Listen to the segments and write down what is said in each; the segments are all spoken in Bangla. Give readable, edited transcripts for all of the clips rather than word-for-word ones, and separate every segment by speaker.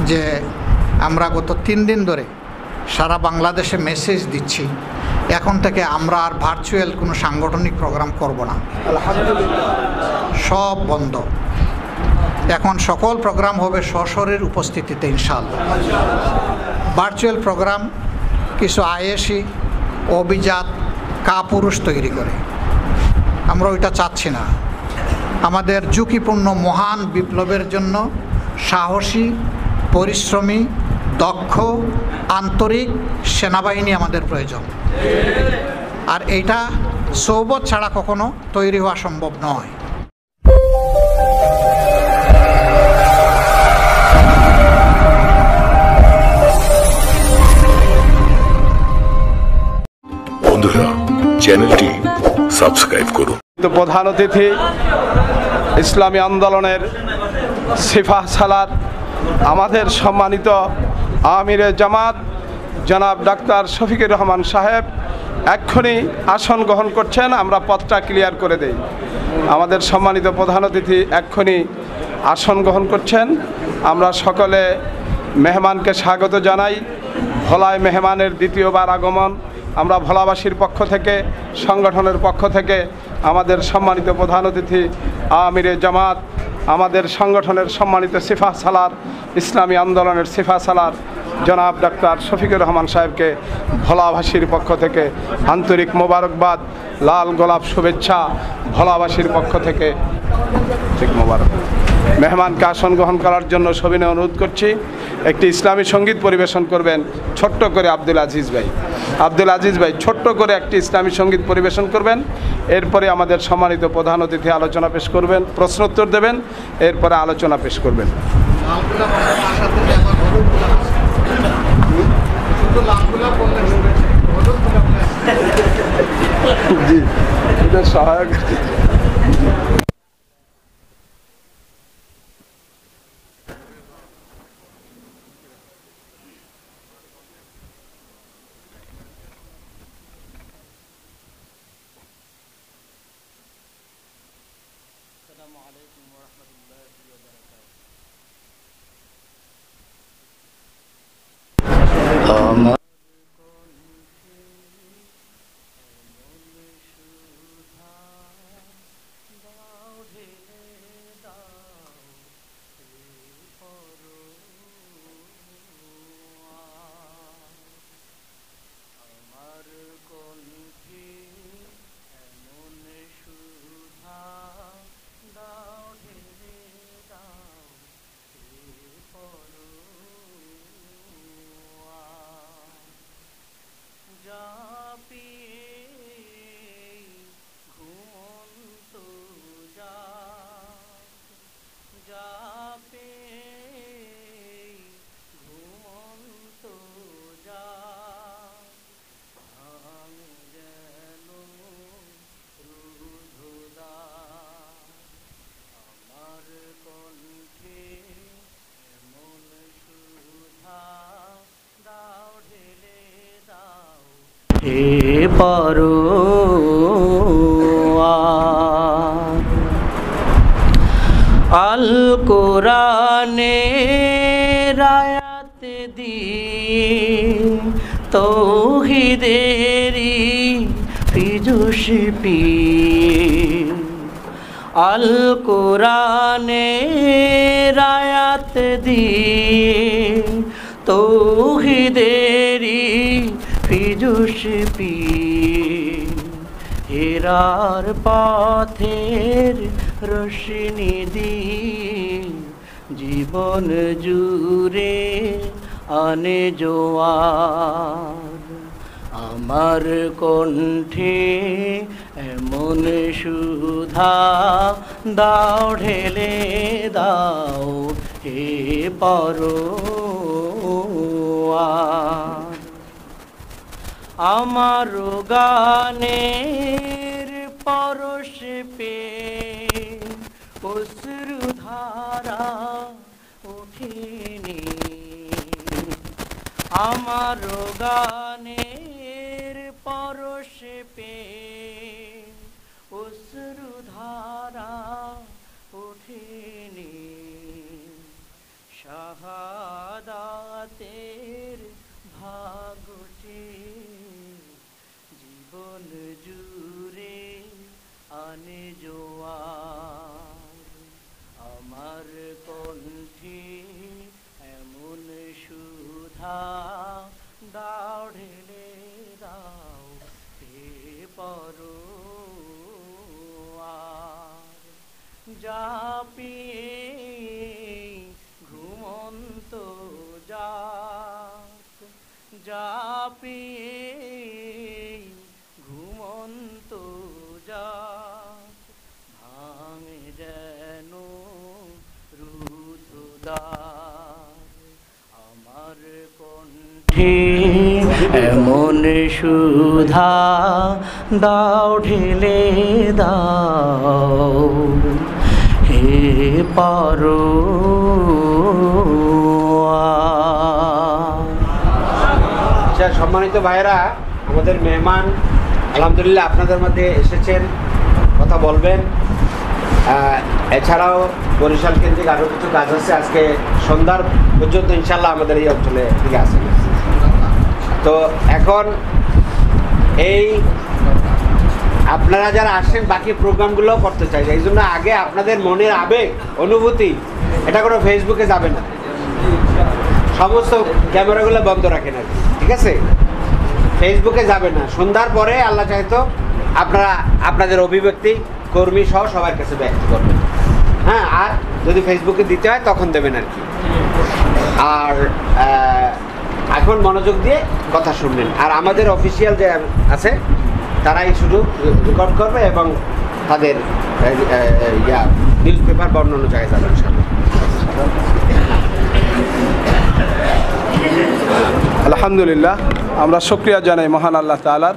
Speaker 1: যে আমরা গত 3 দিন ধরে সারা বাংলাদেশে মেসেজ দিচ্ছি, এখন থেকে আমরা আর ভার্চুয়াল কোনো সাংগঠনিক প্রোগ্রাম করব না। সব বন্ধ। এখন সকল প্রোগ্রাম হবে সশরীর উপস্থিতিতে ইনশাআল্লাহ। ভার্চুয়াল প্রোগ্রাম কিছু আয়েশি অভিজাত কাপুরুষ তৈরি করে, আমরা ওইটা চাচ্ছি না। আমাদের ঝুঁকিপূর্ণ মহান বিপ্লবের জন্য সাহসী, পরিশ্রমী, দক্ষ, আন্তরিক সেনাবাহিনী আমাদের প্রয়োজন। আর এইটা সৌবত ছাড়া কখনো তৈরি হওয়া সম্ভব নয়।
Speaker 2: বন্ধুরা, চ্যানেলটি সাবস্ক্রাইব করুন।
Speaker 3: প্রধান অতিথি ইসলামী আন্দোলনের সিফাহ সালার আমাদের সম্মানিত আমিরে জামাত জনাব ডাক্তার শফিকুর রহমান সাহেব এক্ষুনি আসন গ্রহণ করছেন। আমরা পথটা ক্লিয়ার করে দেই। আমাদের সম্মানিত প্রধান অতিথি এক্ষুনি আসন গ্রহণ করছেন। আমরা সকলে মেহমানকে স্বাগত জানাই। ভোলায় মেহমানের দ্বিতীয়বার আগমন। আমরা ভোলাবাসীর পক্ষ থেকে, সংগঠনের পক্ষ থেকে আমাদের সম্মানিত প্রধান অতিথি আমিরে জামাত, আমাদের সংগঠনের সম্মানিত সিফাহ সালার, ইসলামী আন্দোলনের সিফাহ সালার জনাব ডাক্তার শফিকুর রহমান সাহেবকে ভোলাবাসীর পক্ষ থেকে আন্তরিক মোবারকবাদ, লাল গোলাপ শুভেচ্ছা ভোলাবাসীর পক্ষ থেকে মোবারক। মেহমানকে আসন গ্রহণ করার জন্য সবিনয় অনুরোধ করছি। একটি ইসলামী সঙ্গীত পরিবেশন করবেন ছোট্ট করে আব্দুল আজিজ ভাই। আব্দুল আজিজ ভাই ছোট্ট করে একটি ইসলামী সঙ্গীত পরিবেশন করবেন। এরপরে আমাদের সম্মানিত প্রধান অতিথি আলোচনা পেশ করবেন, প্রশ্নোত্তর দেবেন, এরপরে আলোচনা পেশ করবেন। জি, এটা সহায়ক।
Speaker 4: আল কোরআনের আয়াত দিয়ে তৌহিদেরি ফিজুস পিয়ে, আল কোরআনের আয়াত দিয়ে তৌহিদেরি ফিজুস পিয়ে, হেরার পথের রোশনি দিয়ে জীবন জুড়ে আনে জোয়ার। আমার কণ্ঠে এমন সুধা দাও ঢেলে দাও হে পরোয়ার। আমার গানের পরশ পে অশ্রুধারা ওঠেনি, আমার গানের পরশ পে অশ্রুধারা ওঠেনি। শাহ শাহাদাতের ভাগটে জীবন জুড়ে আনে জোয়ার। আমার কণ্ঠে এমন সুধা দাও ঢেলে দাও হে পরোয়ার। জাপিয়ে ঘুমন্ত যাক, জাপিয়ে ঘুমন্ত যাক, ভাঙে যেন রুদ্ধদ্বার। আমার কণ্ঠে এমন সুধা দাও ঢেলে দাও হে পরোয়ার।
Speaker 5: আচ্ছা, সম্মানিত ভাইরা, আমাদের মেহমান আলহামদুলিল্লাহ আপনাদের মধ্যে এসেছেন, কথা বলবেন। এছাড়াও বরিশাল কেন্দ্রিক আরও কিছু কাজ আছে। আজকে সন্ধ্যার পর্যন্ত ইনশাল্লাহ আমাদের এই অঞ্চলে দিকে আসেন। তো এখন এই আপনারা যারা আসেন বাকি প্রোগ্রামগুলো করতে চাই, এই জন্য আগে আপনাদের মনের আবেগ অনুভূতি এটা কোনো ফেসবুকে যাবে না, সমস্ত ক্যামেরাগুলো বন্ধ রাখেন আর কি, ঠিক আছে? ফেসবুকে যাবে না। সন্ধ্যার পরে আল্লাহ চাইতো আপনারা আপনাদের অভিব্যক্তি কর্মী সহ সবার কাছে ব্যক্ত করবেন, হ্যাঁ। আর যদি ফেসবুকে দিতে হয় তখন দেবেন আর কি। আর এখন মনোযোগ দিয়ে কথা শুনবেন। আর আমাদের অফিসিয়াল যে আছে তারাই শুধু রেকর্ড করবে এবং তাদের নিউজ পেপার বা অন্য জায়গায় যাবে ইনশাআল্লাহ।
Speaker 3: আলহামদুলিল্লাহ, আমরা শুকরিয়া জানাই মহান আল্লাহ তাআলার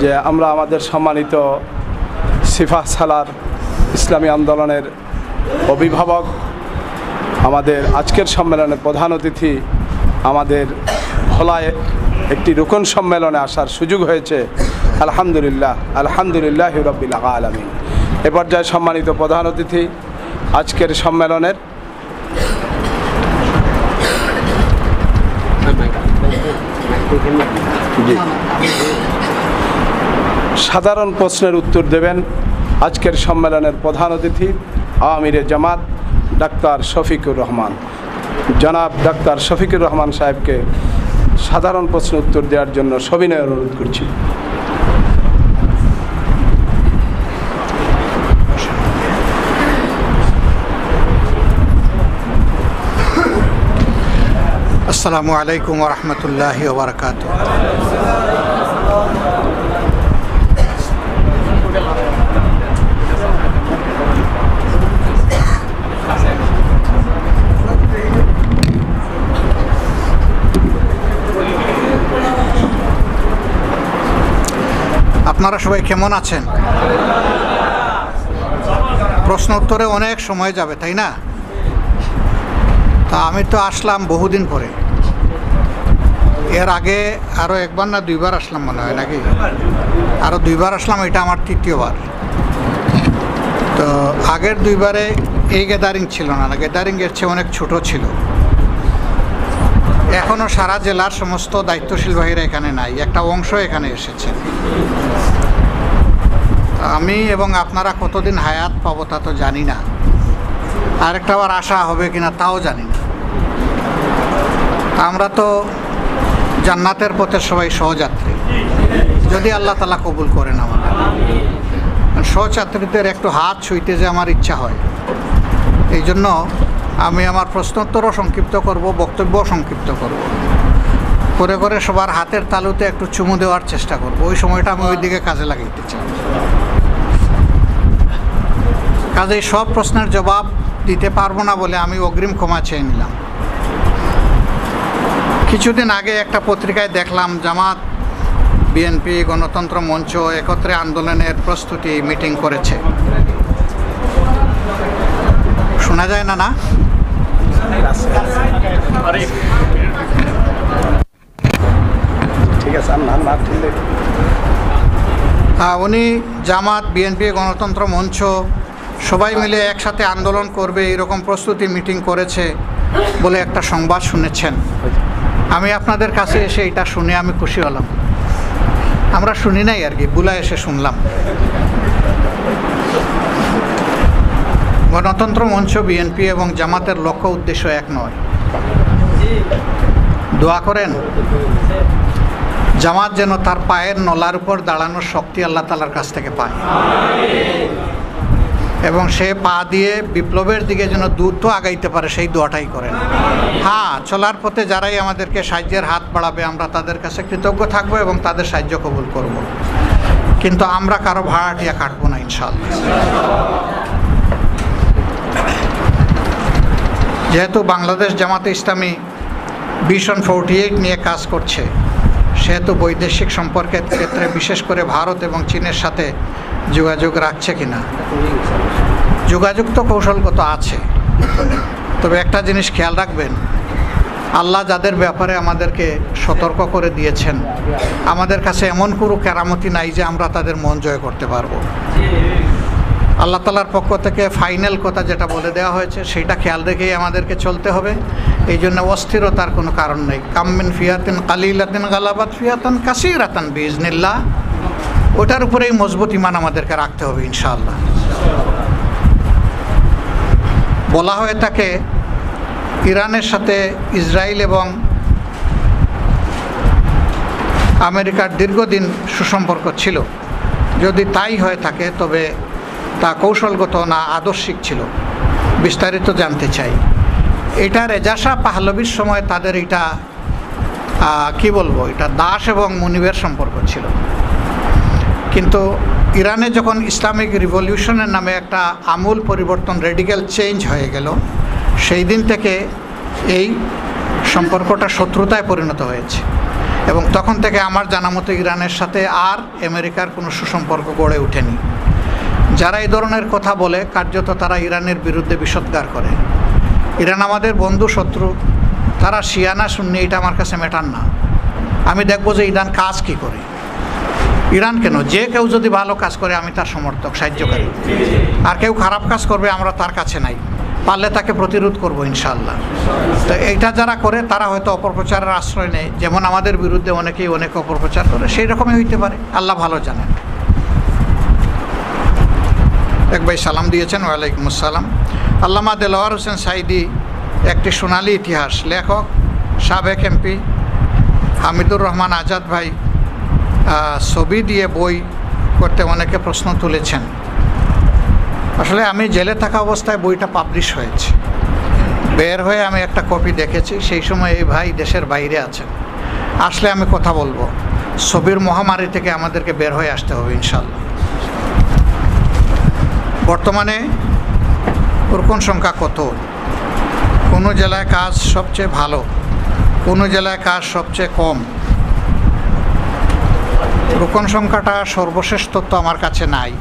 Speaker 3: যে আমরা আমাদের সম্মানিত সিফাহ সালার ইসলামী আন্দোলনের অভিভাবক, আমাদের আজকের সম্মেলনের প্রধান অতিথি, আমাদের ভোলায় একটি রুকন সম্মেলনে আসার সুযোগ হয়েছে। আলহামদুলিল্লাহ, আলহামদুলিল্লাহি রাব্বিল আলামিন। এ পর্যায়ে সম্মানিত প্রধান অতিথি আজকের সম্মেলনের সাধারণ প্রশ্নের উত্তর দেবেন আজকের সম্মেলনের প্রধান অতিথি আমিরে জামাত ডাক্তার শফিকুর রহমান। জনাব ডাক্তার শফিকুর রহমান সাহেবকে সাধারণ প্রশ্ন উত্তর দেওয়ার জন্য সবিনয় অনুরোধ করছি।
Speaker 1: আসসালামু আলাইকুম ওয়া রাহমাতুল্লাহি ওয়া বারাকাতুহু। আপনারা সবাই কেমন আছেন? প্রশ্ন উত্তরে অনেক সময় যাবে, তাই না? তা আমি তো আসলাম বহুদিন পরে। এর আগে আরও একবার না দুইবার আসলাম মনে হয়, নাকি? আরও দুইবার আসলাম, এটা আমার তৃতীয়বার। তো আগের দুইবারে এই গ্যাদারিং ছিল না, গ্যাদারিংয়ের চেয়ে অনেক ছোট ছিল। এখনও সারা জেলার সমস্ত দায়িত্বশীল ভাইরা এখানে নাই, একটা অংশ এখানে এসেছে। আমি এবং আপনারা কতদিন হায়াত পাবো তা তো জানি না, আরেকটা বার আসা হবে কিনা তাও জানি না। আমরা তো জান্নাতের পথে সবাই সহযাত্রী, যদি আল্লাহ তাআলা কবুল করেন আমাদের। সহযাত্রীদের একটু হাত ছুঁইতে যে আমার ইচ্ছা হয়, এই জন্য আমি আমার প্রশ্নোত্তরও সংক্ষিপ্ত করব, বক্তব্যও সংক্ষিপ্ত করব, করে করে সবার হাতের তালুতে একটু চুমু দেওয়ার চেষ্টা করব। ওই সময়টা আমি ওই দিকে কাজে লাগাইতে চাই। কাজেই সব প্রশ্নের জবাব দিতে পারবো না বলে আমি অগ্রিম ক্ষমা চেয়ে নিলাম। কিছুদিন আগে একটা পত্রিকায় দেখলাম জামাত, বিএনপি, গণতন্ত্র মঞ্চ একত্রে আন্দোলনের প্রস্তুতি মিটিং করেছে। শোনা যায় না?
Speaker 3: ঠিক আছে,
Speaker 1: উনি জামাত, বিএনপি, গণতন্ত্র মঞ্চ সবাই মিলে একসাথে আন্দোলন করবে এরকম প্রস্তুতি মিটিং করেছে। বলে একটা সংবাদ শুনেছেন। আমি আপনাদের কাছে এসে এটা শুনে আমি খুশি হলাম। আমরা শুনি নাই আর কি, বুলা এসে শুনলাম। গণতন্ত্র মঞ্চ, বিএনপি এবং জামাতের লক্ষ্য উদ্দেশ্য এক নয়। দোয়া করেন জামাত যেন তার পায়ের নলার উপর দাঁড়ানোর শক্তি আল্লাহ তাআলার কাছ থেকে পায়, এবং সে পা দিয়ে বিপ্লবের দিকে যেন দ্রুত আগাইতে পারে, সেই দোয়াটাই করেন। হ্যাঁ, চলার পথে যারাই আমাদেরকে সাহায্যের হাত বাড়াবে আমরা তাদের কাছে কৃতজ্ঞ থাকবো এবং তাদের সাহায্য কবুল করব, কিন্তু আমরা কারো ভাড়াটিয়া কাটবো না ইনশাআল্লাহ। যেহেতু বাংলাদেশ জামাতে ইসলামী ভিশন 48 নিয়ে কাজ করছে, সেহেতু বৈদেশিক সম্পর্কের ক্ষেত্রে বিশেষ করে ভারত এবং চীনের সাথে যোগাযোগ রাখছে কিনা? যোগাযোগ তো কৌশলগত আছে, তবে একটা জিনিস খেয়াল রাখবেন, আল্লাহ যাদের ব্যাপারে আমাদেরকে সতর্ক করে দিয়েছেন, আমাদের কাছে এমন কোনো কেরামতি নাই যে আমরা তাদের মন জয় করতে পারবো। আল্লাহ তাআলার পক্ষ থেকে ফাইনাল কথা যেটা বলে দেওয়া হয়েছে সেইটা খেয়াল রেখেই আমাদেরকে চলতে হবে। এই জন্য অস্থিরতার কোনো কারণ নেই। কাম্মিন ফিয়াতিন কালিলাতিন গালাবাত ফিয়াতান কাসীরাতান বিইজনিল্লাহ, ওটার উপরেই মজবুত ঈমান আমাদেরকে রাখতে হবে ইনশাআল্লাহ। বলা হয়ে থাকে ইরানের সাথে ইসরায়েল এবং আমেরিকার দীর্ঘদিন সুসম্পর্ক ছিল। যদি তাই হয়ে থাকে তবে তা কৌশলগত না আদর্শিক ছিল, বিস্তারিত জানতে চাই। এটা রেজা শাহ পাহলভীর সময় তাদের এটা কি বলবো, এটা দাস এবং মুনিবের সম্পর্ক ছিল। কিন্তু ইরানে যখন ইসলামিক রিভলিউশনের নামে একটা আমূল পরিবর্তন, রেডিক্যাল চেঞ্জ হয়ে গেল, সেই দিন থেকে এই সম্পর্কটা শত্রুতায় পরিণত হয়েছে, এবং তখন থেকে আমার জানা মতো ইরানের সাথে আর আমেরিকার কোনো সুসম্পর্ক গড়ে ওঠেনি। যারা এই ধরনের কথা বলে কার্যত তারা ইরানের বিরুদ্ধে বিষোদ্গার করে। ইরান আমাদের বন্ধু শত্রু, তারা শিয়া না সুন্নি এটা আমার কাছে ম্যাটার না। আমি দেখব যে ইরান কাজ কি করে। ইরান কেন, যে কেউ যদি ভালো কাজ করে আমি তার সমর্থক, সাহায্যকারী। আর কেউ খারাপ কাজ করবে আমরা তার কাছে নাই, পারলে তাকে প্রতিরোধ করব ইনশাআল্লাহ। তো এইটা যারা করে তারা হয়তো অপপ্রচারের আশ্রয় নেয়, যেমন আমাদের বিরুদ্ধে অনেকেই অনেক অপপ্রচার করে, সেই রকমই হইতে পারে, আল্লাহ ভালো জানেন। এক ভাই সালাম দিয়েছেন, ওয়ালাইকুম আসসালাম। আল্লামা দেলোয়ার হোসেন সাইদি একটি সোনালী ইতিহাস, লেখক সাবেক এমপি হামিদুর রহমান আজাদ ভাই ছবি দিয়ে বই করতে অনেকে প্রশ্ন তুলেছেন। আসলে আমি জেলে থাকা অবস্থায় বইটা পাবলিশ হয়েছে, বের হয়ে আমি একটা কপি দেখেছি। সেই সময় এই ভাই দেশের বাইরে আছেন, আসলে আমি কথা বলবো। ছবির মহামারী থেকে আমাদেরকে বের হয়ে আসতে হবে ইনশাআল্লাহ। বর্তমানে রোকন সংখ্যা কত? কোনো জেলায় কাজ সবচেয়ে ভালো, কোনো জেলায় কাজ সবচেয়ে কম। রোকন সংখ্যাটা সর্বশেষ তথ্য আমার কাছে নাই,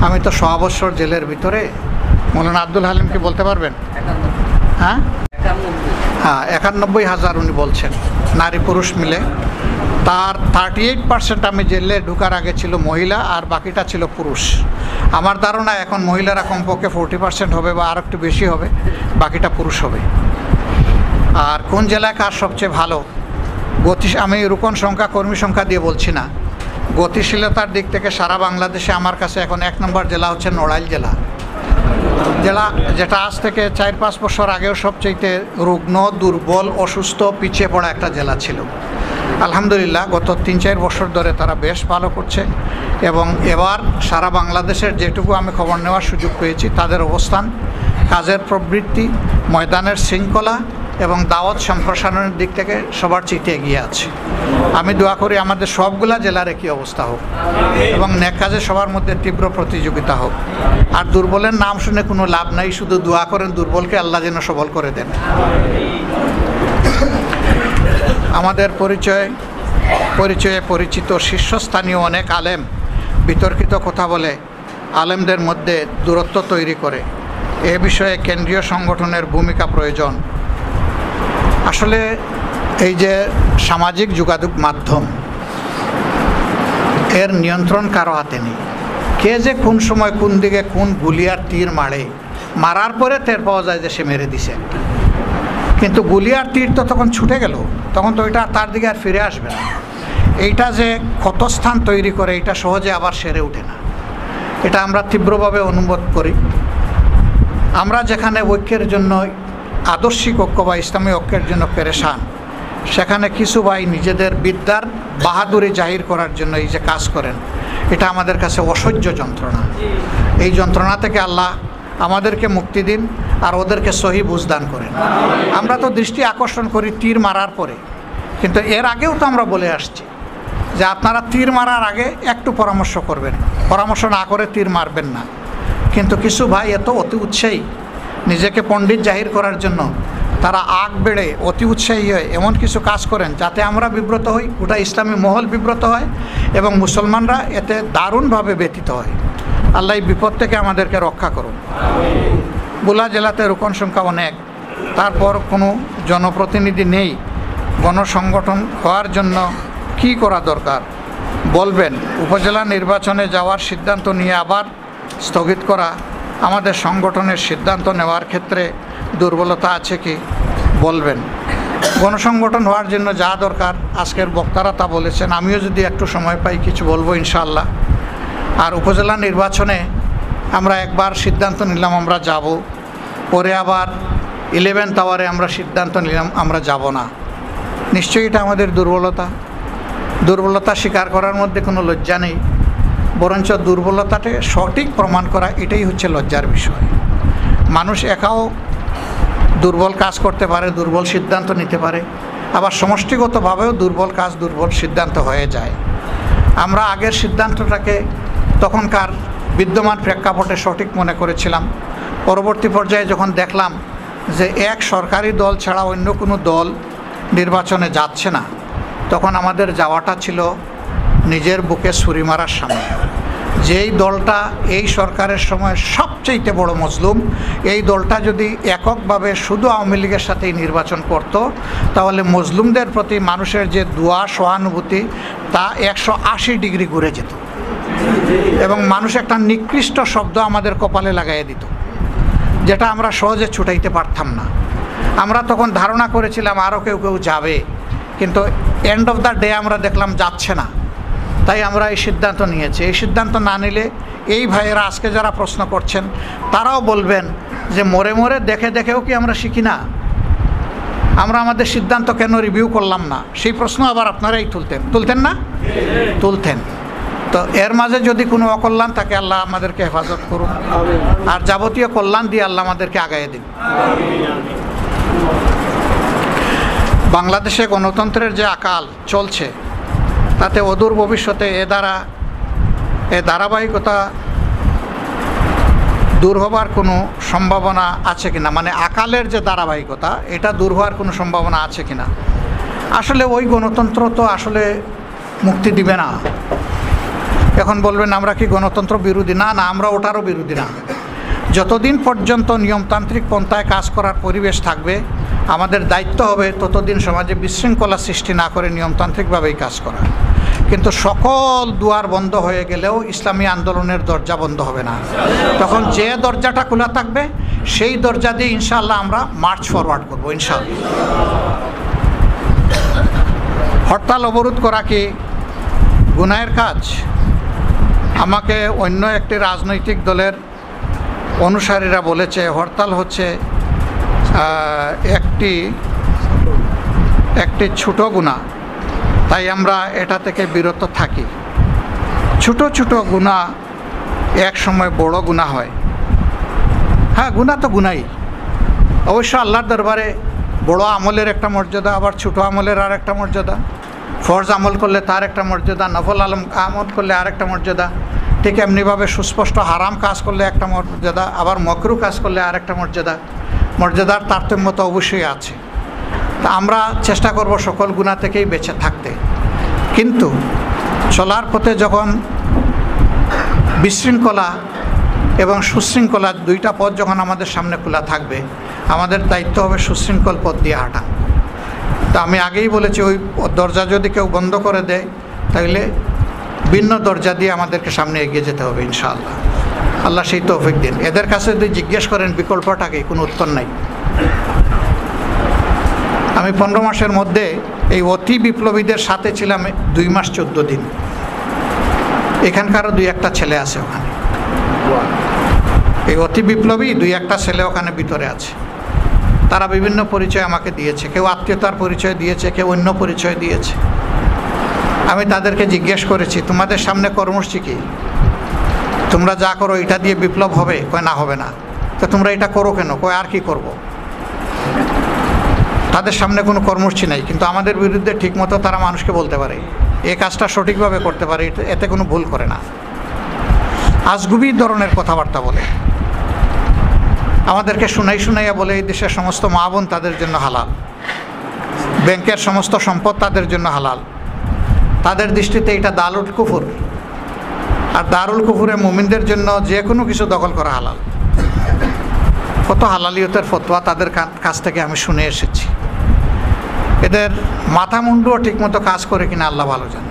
Speaker 1: আমি তো 100 বছর জেলের ভিতরে। মৌলানা আব্দুল হালিম কি বলতে পারবেন? হ্যাঁ, 91,000 উনি বলছেন, নারী পুরুষ মিলে। তার 38% আমি জেলে ঢুকার আগে ছিল মহিলা, আর বাকিটা ছিল পুরুষ। আমার ধারণা এখন মহিলারা কমপক্ষে 40% হবে বা আর একটু বেশি হবে, বাকিটা পুরুষ হবে। আর কোন জেলায় কাজ সবচেয়ে ভালো? আমি রোকন সংখ্যা, কর্মী সংখ্যা দিয়ে বলছি না, গতিশীলতার দিক থেকে সারা বাংলাদেশে আমার কাছে এখন 1 নম্বর জেলা হচ্ছে নড়াইল জেলা। যেটা আজ থেকে 4-5 বছর আগেও সবচেয়ে রুগ্ন, দুর্বল, অসুস্থ, পিছিয়ে পড়া একটা জেলা ছিল। আলহামদুলিল্লাহ গত 3-4 বছর ধরে তারা বেশ ভালো করছে, এবং এবার সারা বাংলাদেশের যেটুকু আমি খবর নেওয়ার সুযোগ পেয়েছি, তাদের অবস্থান, কাজের প্রবৃত্তি, ময়দানের শৃঙ্খলা এবং দাওয়াত সম্প্রসারণের দিক থেকে সবার চেয়ে এগিয়ে আছে। আমি দোয়া করি আমাদের সবগুলা জেলার একই অবস্থা হোক, এবং নেক কাজে সবার মধ্যে তীব্র প্রতিযোগিতা হোক। আর দুর্বলের নাম শুনে কোনো লাভ নাই, শুধু দোয়া করেন দুর্বলকে আল্লাহ যেন সবল করে দেন। আমাদের পরিচয়ে পরিচিত শীর্ষস্থানীয় অনেক আলেম বিতর্কিত কথা বলে আলেমদের মধ্যে দূরত্ব তৈরি করে। এ বিষয়ে কেন্দ্রীয় সংগঠনের ভূমিকা প্রয়োজন। আসলে এই যে সামাজিক যোগাযোগ মাধ্যম, এর নিয়ন্ত্রণ কারো হাতে নেই। কে যে কোন সময় কোন দিকে কোন গুলি আর তীর মারে, মারার পরে টের পাওয়া যায় যে সে মেরে দিছে। কিন্তু গুলি আর তীর তো তখন ছুটে গেল, তখন তো ওইটা তার দিকে আর ফিরে আসবে না। এইটা যে ক্ষতস্থান তৈরি করে, এটা সহজে আবার সেরে ওঠে না। এটা আমরা তীব্রভাবে অনুভব করি। আমরা যেখানে ঐক্যের জন্য, আদর্শিক ঐক্য বা ইসলামী ঐক্যের জন্য পেরেশান, সেখানে কিছু ভাই নিজেদের বিদ্যার বাহাদুরি জাহির করার জন্য এই যে কাজ করেন, এটা আমাদের কাছে অসহ্য যন্ত্রণা। এই যন্ত্রণা থেকে আল্লাহ আমাদেরকে মুক্তি দিন আর ওদেরকে সহি বুঝদান করেন। আমরা তো দৃষ্টি আকর্ষণ করি তীর মারার পরে, কিন্তু এর আগেও তো আমরা বলে আসছি যে আপনারা তীর মারার আগে একটু পরামর্শ করবেন, পরামর্শ না করে তীর মারবেন না। কিন্তু কিছু ভাই এত অতি উৎসাহী, নিজেকে পণ্ডিত জাহির করার জন্য তারা আগ বেড়ে অতি উৎসাহী হয়ে এমন কিছু কাজ করেন যাতে আমরা বিব্রত হই, গোটা ইসলামী মহল বিব্রত হয় এবং মুসলমানরা এতে দারুণভাবে ব্যথিত হয়। আল্লাহ এই বিপদ থেকে আমাদেরকে রক্ষা করুন। বুলা জেলাতে রোকন সংখ্যা অনেক, তারপর কোনো জনপ্রতিনিধি নেই। গণসংগঠন হওয়ার জন্য কি করা দরকার বলবেন? উপজেলা নির্বাচনে যাওয়ার সিদ্ধান্ত নিয়ে আবার স্থগিত করা আমাদের সংগঠনের সিদ্ধান্ত নেওয়ার ক্ষেত্রে দুর্বলতা আছে কি বলবেন? গণসংগঠন হওয়ার জন্য যা দরকার আজকের বক্তারা তা বলেছেন, আমিও যদি একটু সময় পাই কিছু বলবো ইনশাআল্লাহ। আর উপজেলা নির্বাচনে আমরা একবার সিদ্ধান্ত নিলাম আমরা যাব, পরে আবার 11th আওয়ারে আমরা সিদ্ধান্ত নিলাম আমরা যাব না। নিশ্চয়ই এটা আমাদের দুর্বলতা স্বীকার করার মধ্যে কোনো লজ্জা নেই, বরঞ্চ দুর্বলতাকে সঠিক প্রমাণ করা এটাই হচ্ছে লজ্জার বিষয়। মানুষ একাও দুর্বল কাজ করতে পারে, দুর্বল সিদ্ধান্ত নিতে পারে, আবার সমষ্টিগতভাবেও দুর্বল কাজ, দুর্বল সিদ্ধান্ত হয়ে যায়। আমরা আগের সিদ্ধান্তটাকে তখনকার বিদ্যমান প্রেক্ষাপটে সঠিক মনে করেছিলাম। পরবর্তী পর্যায়ে যখন দেখলাম যে এক সরকারি দল ছাড়া অন্য কোনো দল নির্বাচনে যাচ্ছে না, তখন আমাদের যাওয়াটা ছিল নিজের বুকে ছুরি মারার সামনে। যেই দলটা এই সরকারের সময় সবচেয়ে বড় মজলুম, এই দলটা যদি এককভাবে শুধু আওয়ামী লীগের সাথেই নির্বাচন করত, তাহলে মজলুমদের প্রতি মানুষের যে দোয়া সহানুভূতি তা 180 ডিগ্রি ঘুরে যেত এবং মানুষ একটা নিকৃষ্ট শব্দ আমাদের কপালে লাগাইয়ে দিত, যেটা আমরা সহজে ছুটাইতে পারতাম না। আমরা তখন ধারণা করেছিলাম আরও কেউ যাবে, কিন্তু এন্ড অফ দ্য ডে আমরা দেখলাম যাচ্ছে না। তাই আমরা এই সিদ্ধান্ত নিয়েছি। এই সিদ্ধান্ত না নিলে এই ভাইয়েরা আজকে যারা প্রশ্ন করছেন তারাও বলবেন যে মরে মরে দেখে দেখেও কি আমরা শিখি না? আমরা আমাদের সিদ্ধান্ত কেন রিভিউ করলাম না? সেই প্রশ্ন আবার আপনারাই তুলতেন না? তুলতেন। তো এর মাঝে যদি কোনো অকল্যাণ থাকে আল্লাহ আমাদেরকে হেফাজত করুন, আর যাবতীয় কল্যাণ দিয়ে আল্লাহ আমাদেরকে আগাইয়ে দিন। বাংলাদেশে গণতন্ত্রের যে আকাল চলছে, তাতে অদূর ভবিষ্যতে এ ধারাবাহিকতা দূর হবার কোনো সম্ভাবনা আছে কিনা, মানে আকালের যে ধারাবাহিকতা এটা দূর হওয়ার কোনো সম্ভাবনা আছে কিনা? আসলে ওই গণতন্ত্র তো আসলে মুক্তি দিবে না। এখন বলবেন আমরা কি গণতন্ত্র বিরোধী? না, আমরা ওটারও বিরোধী না। যতদিন পর্যন্ত নিয়মতান্ত্রিক পন্থায় কাজ করার পরিবেশ থাকবে, আমাদের দায়িত্ব হবে ততদিন সমাজে বিশৃঙ্খলা সৃষ্টি না করে নিয়মতান্ত্রিকভাবেই কাজ করা। কিন্তু সকল দুয়ার বন্ধ হয়ে গেলেও ইসলামী আন্দোলনের দরজা বন্ধ হবে না। তখন যে দরজাটা খোলা থাকবে সেই দরজা দিয়ে ইনশাআল্লাহ আমরা মার্চ ফরওয়ার্ড করবো ইনশাআল্লাহ। হরতাল অবরোধ করা কি গুনাহের কাজ? আমাকে অন্য একটি রাজনৈতিক দলের অনুসারীরা বলেছে হরতাল হচ্ছে একটি ছোট গুনাহ, তাই আমরা এটা থেকে বিরত থাকি। ছোট ছোট গুনাহ এক সময় বড় গুনাহ হয়। হ্যাঁ, গুনাহ তো গুনাহই। অবশ্য আল্লাহর দরবারে বড় আমলের একটা মর্যাদা, আবার ছোট আমলের আর একটা মর্যাদা। ফরজ আমল করলে তার একটা মর্যাদা, নফল আমল করলে আর একটা মর্যাদা। ঠিক এমনিভাবে সুস্পষ্ট হারাম কাজ করলে একটা মর্যাদা, আবার মকরু কাজ করলে আর একটা মর্যাদা। মর্যাদার তারতম্য তো অবশ্যই আছে। তা আমরা চেষ্টা করব সকল গুনাহ থেকেই বেঁচে থাকতে। কিন্তু চলার পথে যখন বিশৃঙ্খলা এবং সুশৃঙ্খলা দুইটা পথ যখন আমাদের সামনে খোলা থাকবে, আমাদের দায়িত্ব হবে সুশৃঙ্খল পথ দিয়ে হাঁটা। তা আমি আগেই বলেছি, ওই দরজা যদি কেউ বন্ধ করে দেয় তাহলে ভিন্ন দরজা দিয়ে আমাদেরকে সামনে এগিয়ে যেতে হবে ইনশাআল্লাহ। আল্লাহ সেই তৌফিক দিন। এদের কাছে যদি জিজ্ঞেস করেন বিকল্পটাকে, কোনো উত্তর নাই। আমি 15 মাসের মধ্যে এই অতি বিপ্লবীদের সাথে ছিলাম 2 মাস 14 দিন। এখানকারও 2-1টা ছেলে আছে ওখানে, এই অতি বিপ্লবী 2-1টা ছেলে ওখানে ভিতরে আছে। তারা বিভিন্ন পরিচয় আমাকে দিয়েছে, কেউ আত্মীয়তার পরিচয় দিয়েছে, কেউ অন্য পরিচয় দিয়েছে। আমি তাদেরকে জিজ্ঞেস করেছি, তোমাদের সামনে কর্মসূচি কি? তোমরা যা করো এটা দিয়ে বিপ্লব হবে? কয় না, হবে না। তো তোমরা এটা করো কেন? কয় আর কি করব। তাদের সামনে কোনো কর্মসূচি নেই, কিন্তু আমাদের বিরুদ্ধে ঠিকমতো তারা মানুষকে বলতে পারে, এই কাজটা সঠিকভাবে করতে পারে, এতে কোনো ভুল করে না। আজগুবি ধরনের কথাবার্তা বলে, আমাদেরকে শুনাইয়া বলে এই দেশের সমস্ত মা বোন তাদের জন্য হালাল, ব্যাংকের সমস্ত সম্পদ তাদের জন্য হালাল। তাদের দৃষ্টিতে এটা দারুল কুফর, আর দারুল কুফুরে মুমিনদের জন্য যে কোনো কিছু দখল করা হালাল। কত হালালিয়তের ফতোয়া তাদের কাছ থেকে আমি শুনে এসেছি। এদের মাথা মুন্ডুও ঠিকমতো কাজ করে কিনা আল্লাহ ভালো জানে,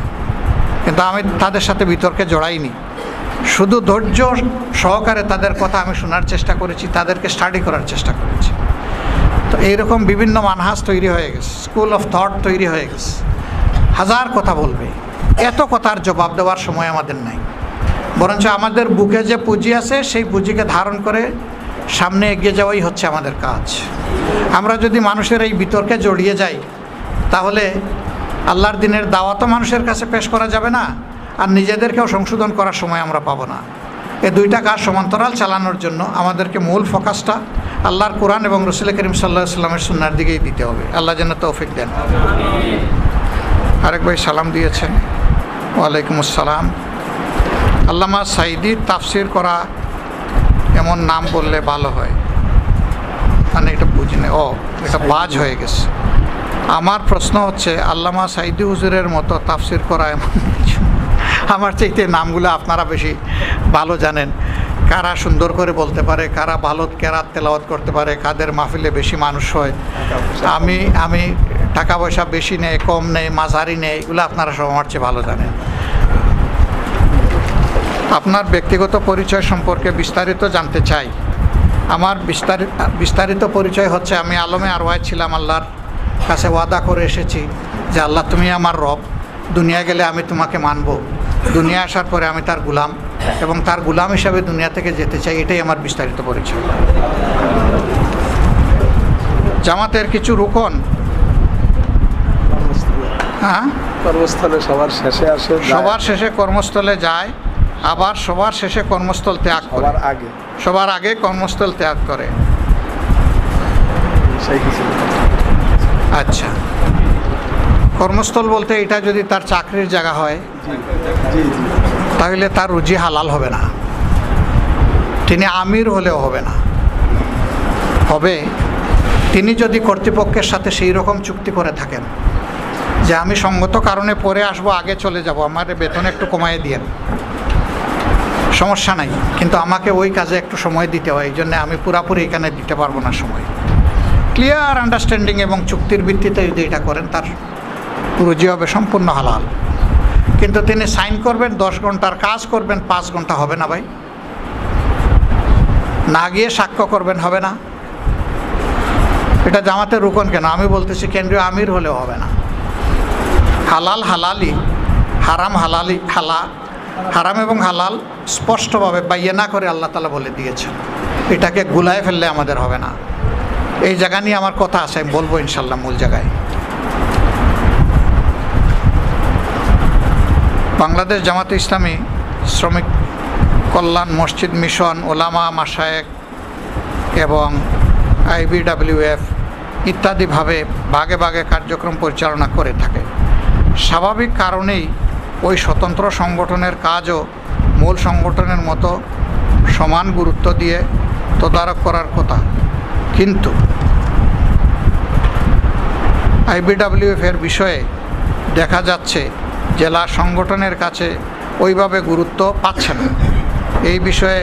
Speaker 1: কিন্তু আমি তাদের সাথে বিতর্কে জড়াইনি। শুধু ধৈর্য সহকারে তাদের কথা আমি শোনার চেষ্টা করেছি, তাদেরকে স্টাডি করার চেষ্টা করেছি। তো এইরকম বিভিন্ন মানহাজ তৈরি হয়ে গেছে, স্কুল অফ থট তৈরি হয়ে গেছে। হাজার কথা বলবে, এত কথার জবাব দেওয়ার সময় আমাদের নাই। বরঞ্চ আমাদের বুকে যে পুঁজি আছে সেই পুঁজিকে ধারণ করে সামনে এগিয়ে যাওয়াই হচ্ছে আমাদের কাজ। আমরা যদি মানুষের এই বিতর্কে জড়িয়ে যাই, তাহলে আল্লাহর দিনের দাওয়াতও মানুষের কাছে পেশ করা যাবে না, আর নিজেদেরকেও সংশোধন করার সময় আমরা পাবো না। এই 2টা কাজ সমান্তরাল চালানোর জন্য আমাদেরকে মূল ফোকাসটা আল্লাহর কোরআন এবং রাসূল করিম সাল্লাল্লাহু আলাইহি ওয়াসাল্লামের সুন্নাহর দিকেই দিতে হবে। আল্লাহ যেন তৌফিক দেন। আরেক ভাই সালাম দিয়েছেন, ওয়ালাইকুম আসসালাম। আল্লামা সাঈদীর তাফসির করা এমন নাম বললে ভালো হয়, মানে এটা বুঝি না, ও এটা বাজ হয়ে গেছে। আমার প্রশ্ন হচ্ছে, আল্লামা সাঈদী হুজুরের মতো তাফসির করা এমন কিছু, আমার চাইতে নামগুলো আপনারা বেশি ভালো জানেন। কারা সুন্দর করে বলতে পারে, কারা ভালো কেরাত তেলাওয়াত করতে পারে, কাদের মাহফিলে বেশি মানুষ হয়। আমি টাকা পয়সা বেশি নেই, কম নেই, মাঝারি নেই, এগুলো আপনারা সব আমার চেয়ে ভালো জানেন। আপনার ব্যক্তিগত পরিচয় সম্পর্কে বিস্তারিত জানতে চাই। আমার বিস্তারিত পরিচয় হচ্ছে, আমি আলমে আরওয়ায় ছিলাম, আল্লাহর কাছে ওয়াদা করে এসেছি যে আল্লাহ তুমি আমার রব, দুনিয়া গেলে আমি তোমাকে মানব, দুনিয়া আসার পরে আমি তার গুলাম, এবং তার গুলাম হিসাবে দুনিয়া থেকে যেতে চাই। এটাই আমার বিস্তারিত পরিচয়। জামাতের কিছু রুকন, হ্যাঁ,
Speaker 3: কর্মস্থলে সবার শেষে আসে,
Speaker 1: সবার শেষে কর্মস্থলে যায়, আবার সবার শেষে কর্মস্থল ত্যাগ করে, সবার আগে কর্মস্থল ত্যাগ করে। আচ্ছা, কর্মস্থল বলতে এটা যদি তার চাকরির জায়গা হয়, তাহলে তার রুজি হালাল হবে না, তিনি আমির হলেও হবে না। হবে তিনি যদি কর্তৃপক্ষের সাথে সেই রকম চুক্তি করে থাকেন যে আমি সঙ্গত কারণে পরে আসবো, আগে চলে যাব, আমার বেতন একটু কমাই দিয়েন, সমস্যা নাই, কিন্তু আমাকে ওই কাজে একটু সময় দিতে হয়, এই জন্য আমি পুরাপুরি এখানে দিতে পারবো না সময়। ক্লিয়ার আন্ডারস্ট্যান্ডিং এবং চুক্তির ভিত্তিতে যদি এটা করেন, তার রুজি হবে সম্পূর্ণ হালাল। কিন্তু তিনি সাইন করবেন, 10 ঘন্টার কাজ করবেন, 5 ঘন্টা হবে না ভাই, না গিয়ে সাক্ষ্য করবেন, হবে না। এটা জামাতের রুকন কেন, আমি বলতেছি কেন্দ্রীয় আমির হলেও হবে না। হালাল হালালি, হারাম হালালি, হারাম এবং হালাল স্পষ্টভাবে বাইয়ানা করে আল্লাহ তাআলা বলে দিয়েছেন। এটাকে গুলায় ফেললে আমাদের হবে না। এই জায়গা নিয়ে আমার কথা আছে, আমি বলবো ইনশাল্লাহ মূল জায়গায়। বাংলাদেশ জামাতে ইসলামী, শ্রমিক কল্যাণ মসজিদ মিশন, ওলামা মাশায়েখ এবং IBWF ইত্যাদিভাবে ভাগে ভাগে কার্যক্রম পরিচালনা করে থাকে। স্বাভাবিক কারণেই ওই স্বতন্ত্র সংগঠনের কাজও মূল সংগঠনের মতো সমান গুরুত্ব দিয়ে তদারক করার কথা, কিন্তু IBWF এর বিষয়ে দেখা যাচ্ছে জেলা সংগঠনের কাছে ওইভাবে গুরুত্ব পাচ্ছে না। এই বিষয়ে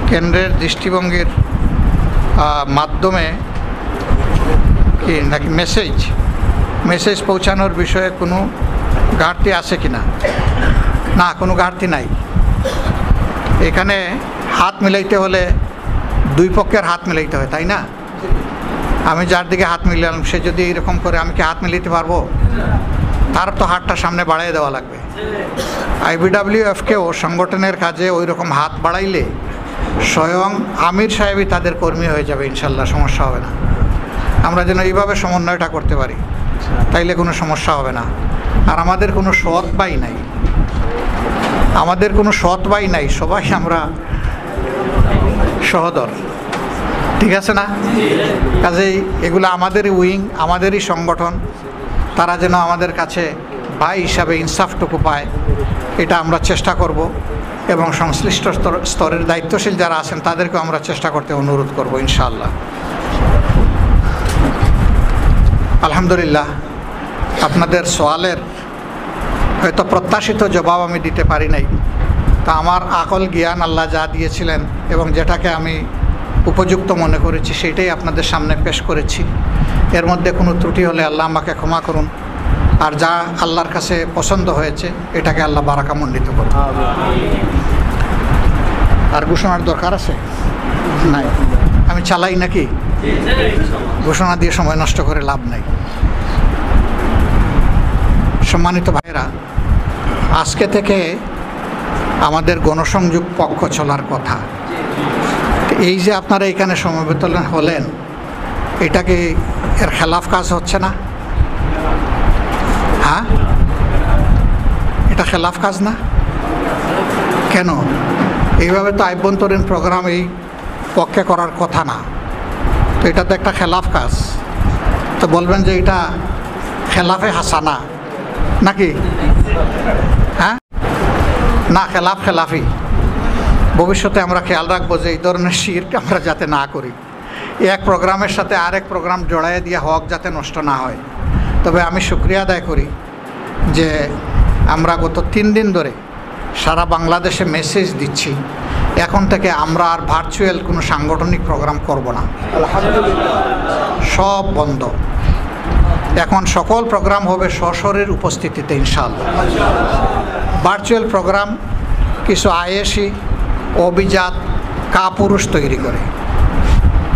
Speaker 1: কেন্দ্রের দৃষ্টিভঙ্গির মাধ্যমে কি নাকি মেসেজ পৌঁছানোর বিষয়ে কোনো ঘাটতি আছে কি না? না, কোনো ঘাটতি নাই। এখানে হাত মিলাইতে হলে 2 পক্ষের হাত মিলাইতে হয়, তাই না? আমি যার দিকে হাত মিলালাম সে যদি এরকম করে, আমি কি হাত মিলাতে পারবো? তার তো হাতটা সামনে বাড়িয়ে দেওয়া লাগবে। আইবিডব্লিউএফকেও সংগঠনের কাজে ওই রকম হাত বাড়াইলে স্বয়ং আমির সাহেবই তাদের কর্মী হয়ে যাবে, ইনশাল্লাহ সমস্যা হবে না। আমরা যেন এইভাবে সমন্বয়টা করতে পারি, তাইলে কোনো সমস্যা হবে না। আর আমাদের কোনো সৎ ভাই নাই, আমাদের কোনো সৎ ভাই নাই, সবাই আমরা সহদর, ঠিক আছে না? কাজেই এগুলো আমাদেরই উইং, আমাদেরই সংগঠন, তারা যেন আমাদের কাছে ভাই হিসাবে ইনসাফটুকু পায়, এটা আমরা চেষ্টা করব। এবং সংশ্লিষ্ট স্তরের দায়িত্বশীল যারা আছেন তাদেরকেও আমরা চেষ্টা করতে অনুরোধ করব ইনশাআল্লাহ। আলহামদুলিল্লাহ, আপনাদের সওয়ালের হয়তো প্রত্যাশিত জবাব আমি দিতে পারি নাই, তা আমার আকল জ্ঞান আল্লাহ যা দিয়েছিলেন এবং যেটাকে আমি উপযুক্ত মনে করেছি সেটাই আপনাদের সামনে পেশ করেছি। এর মধ্যে কোনো ত্রুটি হলে আল্লাহ আমাকে ক্ষমা করুন, আর যা আল্লাহর কাছে পছন্দ হয়েছে এটাকে আল্লাহ বারাকামণ্ডিত করুন। আর ঘোষণার দরকার আছে? নাই, আমি চালাই নাকি? ঘোষণা দিয়ে সময় নষ্ট করে লাভ নাই। সম্মানিত ভাইরা, আজকে থেকে আমাদের গণসংযোগ পক্ষ চলার কথা। এই যে আপনারা এখানে সমবেত হলেন, এটাকে এর খেলাফ কাজ হচ্ছে না? হ্যাঁ, এটা খেলাফ কাজ না? কেন? এইভাবে তো আভ্যন্তরীণ প্রোগ্রাম এই পক্ষে করার কথা না, তো এটা তো একটা খেলাফ কাজ। তো বলবেন যে এটা খেলাফে হাসানা নাকি? হ্যাঁ না, খেলাফি। ভবিষ্যতে আমরা খেয়াল রাখবো যে এই ধরনের শিরক আমরা যাতে না করি, এক প্রোগ্রামের সাথে আরেক প্রোগ্রাম জড়াইয়ে দিয়ে হক যাতে নষ্ট না হয়। তবে আমি শুকরিয়া আদায় করি যে আমরা গত 3 দিন ধরে সারা বাংলাদেশে মেসেজ দিচ্ছি, এখন থেকে আমরা আর ভার্চুয়াল কোনো সাংগঠনিক প্রোগ্রাম করব না, সব বন্ধ। এখন সকল প্রোগ্রাম হবে সশরীর উপস্থিতিতে ইনশাআল্লাহ। ভার্চুয়াল প্রোগ্রাম কিছু আয়েশি অভিজাত কাপুরুষ তৈরি করে,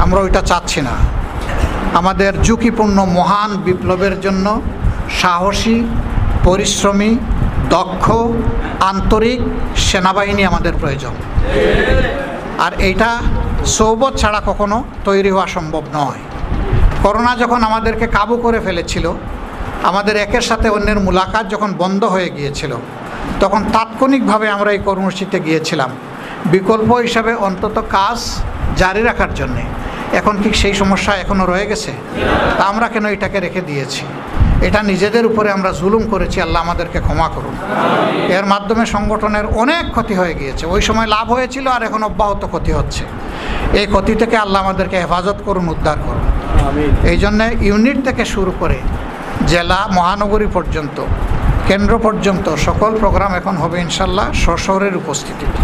Speaker 1: আমরা ওইটা চাচ্ছি না। আমাদের ঝুঁকিপূর্ণ মহান বিপ্লবের জন্য সাহসী, পরিশ্রমী, দক্ষ, আন্তরিক সেনাবাহিনী আমাদের প্রয়োজন। আর এইটা সৌবত ছাড়া কখনো তৈরি হওয়া সম্ভব নয়। করোনা যখন আমাদেরকে কাবু করে ফেলেছিল, আমাদের একের সাথে অন্যের মুলাকাত যখন বন্ধ হয়ে গিয়েছিল, তখন তাৎক্ষণিকভাবে আমরা এই কর্মসূচিতে গিয়েছিলাম বিকল্প হিসাবে অন্তত কাজ জারি রাখার জন্যে। এখন কি সেই সমস্যা এখনও রয়ে গেছে? তা আমরা কেন এটাকে রেখে দিয়েছি? এটা নিজেদের উপরে আমরা জুলুম করেছি, আল্লাহ আমাদেরকে ক্ষমা করুন। এর মাধ্যমে সংগঠনের অনেক ক্ষতি হয়ে গিয়েছে, ওই সময় লাভ হয়েছিল আর এখন অব্যাহত ক্ষতি হচ্ছে। এই ক্ষতি থেকে আল্লাহ আমাদেরকে হেফাজত করুন, উদ্ধার করুন। এই জন্যে ইউনিট থেকে শুরু করে জেলা, মহানগরী পর্যন্ত, কেন্দ্র পর্যন্ত সকল প্রোগ্রাম এখন হবে ইনশাল্লাহ সশরীর উপস্থিতিতে।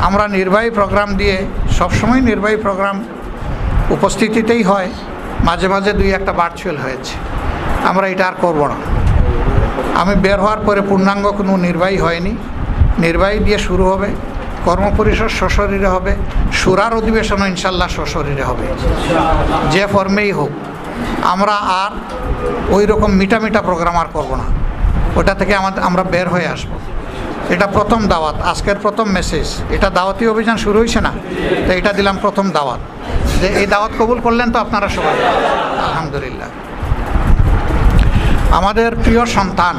Speaker 1: আমরা নির্বাহী প্রোগ্রাম দিয়ে সবসময় নির্বাহী প্রোগ্রাম উপস্থিতিতেই হয়, মাঝে মাঝে 2-1টা ভার্চুয়াল হয়েছে, আমরা এটা আর করব না। আমি বের হওয়ার পরে পূর্ণাঙ্গ কোনো নির্বাহী হয়নি, নির্বাহী দিয়ে শুরু হবে, কর্মপরিষদ সশরীরে হবে, সুরার অধিবেশনও ইনশাল্লাহ সশরীরে হবে, যে ফর্মেই হোক। আমরা আর ওই রকম মিটা প্রোগ্রাম আর করবো না, ওটা থেকে আমরা বের হয়ে আসব। এটা প্রথম দাওয়াত, আজকের প্রথম মেসেজ। এটা দাওয়াতি অভিযান শুরু হয়েছে না, তো এটা দিলাম প্রথম দাওয়াত, যে এই দাওয়াত কবুল করলেন তো আপনারা সবাই, আলহামদুলিল্লাহ। আমাদের প্রিয় সন্তান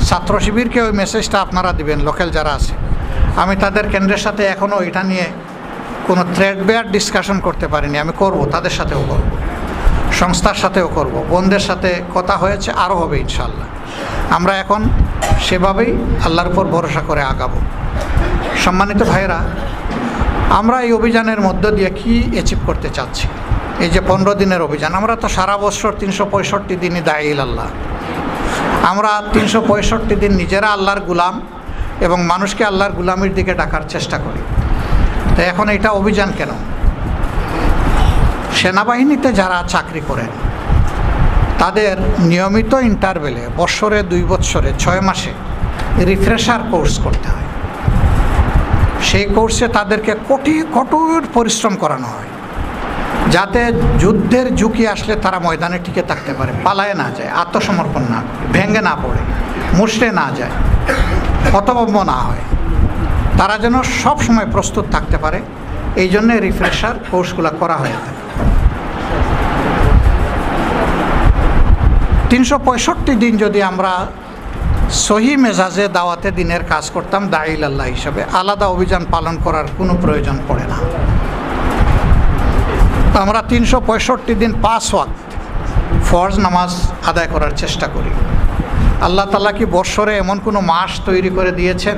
Speaker 1: ছাত্র শিবিরকে ওই মেসেজটা আপনারা দিবেন, লোকাল যারা আছে। আমি তাদের কেন্দ্রের সাথে এখনও এটা নিয়ে কোনো থ্রেডবেয়ার ডিসকাশন করতে পারিনি, আমি করব, তাদের সাথেও করব, সংস্থার সাথেও করব, বোনদের সাথে কথা হয়েছে, আরও হবে ইনশাআল্লাহ। আমরা এখন সেভাবেই আল্লাহর উপর ভরসা করে আগাবো। সম্মানিত ভাইরা, আমরা এই অভিযানের মধ্য দিয়ে কি অ্যাচিভ করতে চাচ্ছি? এই যে 15 দিনের অভিযান, আমরা তো সারা বছর 365 দিনই দায়ী আল্লাহ। আমরা 365 দিন নিজেরা আল্লাহর গুলাম এবং মানুষকে আল্লাহর গুলামির দিকে ডাকার চেষ্টা করি। তো এখন এটা অভিযান কেন? সেনাবাহিনীতে যারা চাকরি করেন তাদের নিয়মিত ইন্টারভেলে বৎসরে 2 বৎসরে 6 মাসে রিফ্রেশার কোর্স করতে হয়। সেই কোর্সে তাদেরকে কঠোর পরিশ্রম করানো হয়। যাতে যুদ্ধের ঝুঁকি আসলে তারা ময়দানে টিকে থাকতে পারে, পালায় না যায়, আত্মসমর্পণ না করে, ভেঙে না পড়ে, মুষড়ে না যায়, হতভম্ব না হয়, তারা যেন সব সময় প্রস্তুত থাকতে পারে। এই জন্যে রিফ্রেশার কোর্সগুলো করা হয়ে থাকে। 365 দিন যদি আমরা সহি মেজাজে দাওয়াতে দিনের কাজ করতাম দাঈল আল্লাহ হিসাবে, আলাদা অভিযান পালন করার কোনো প্রয়োজন পড়ে না। আমরা 365 দিন 5 ওয়াক্ত ফরজ নামাজ আদায় করার চেষ্টা করি। আল্লাহ তাআলা কি বৎসরে এমন কোনো মাস তৈরি করে দিয়েছেন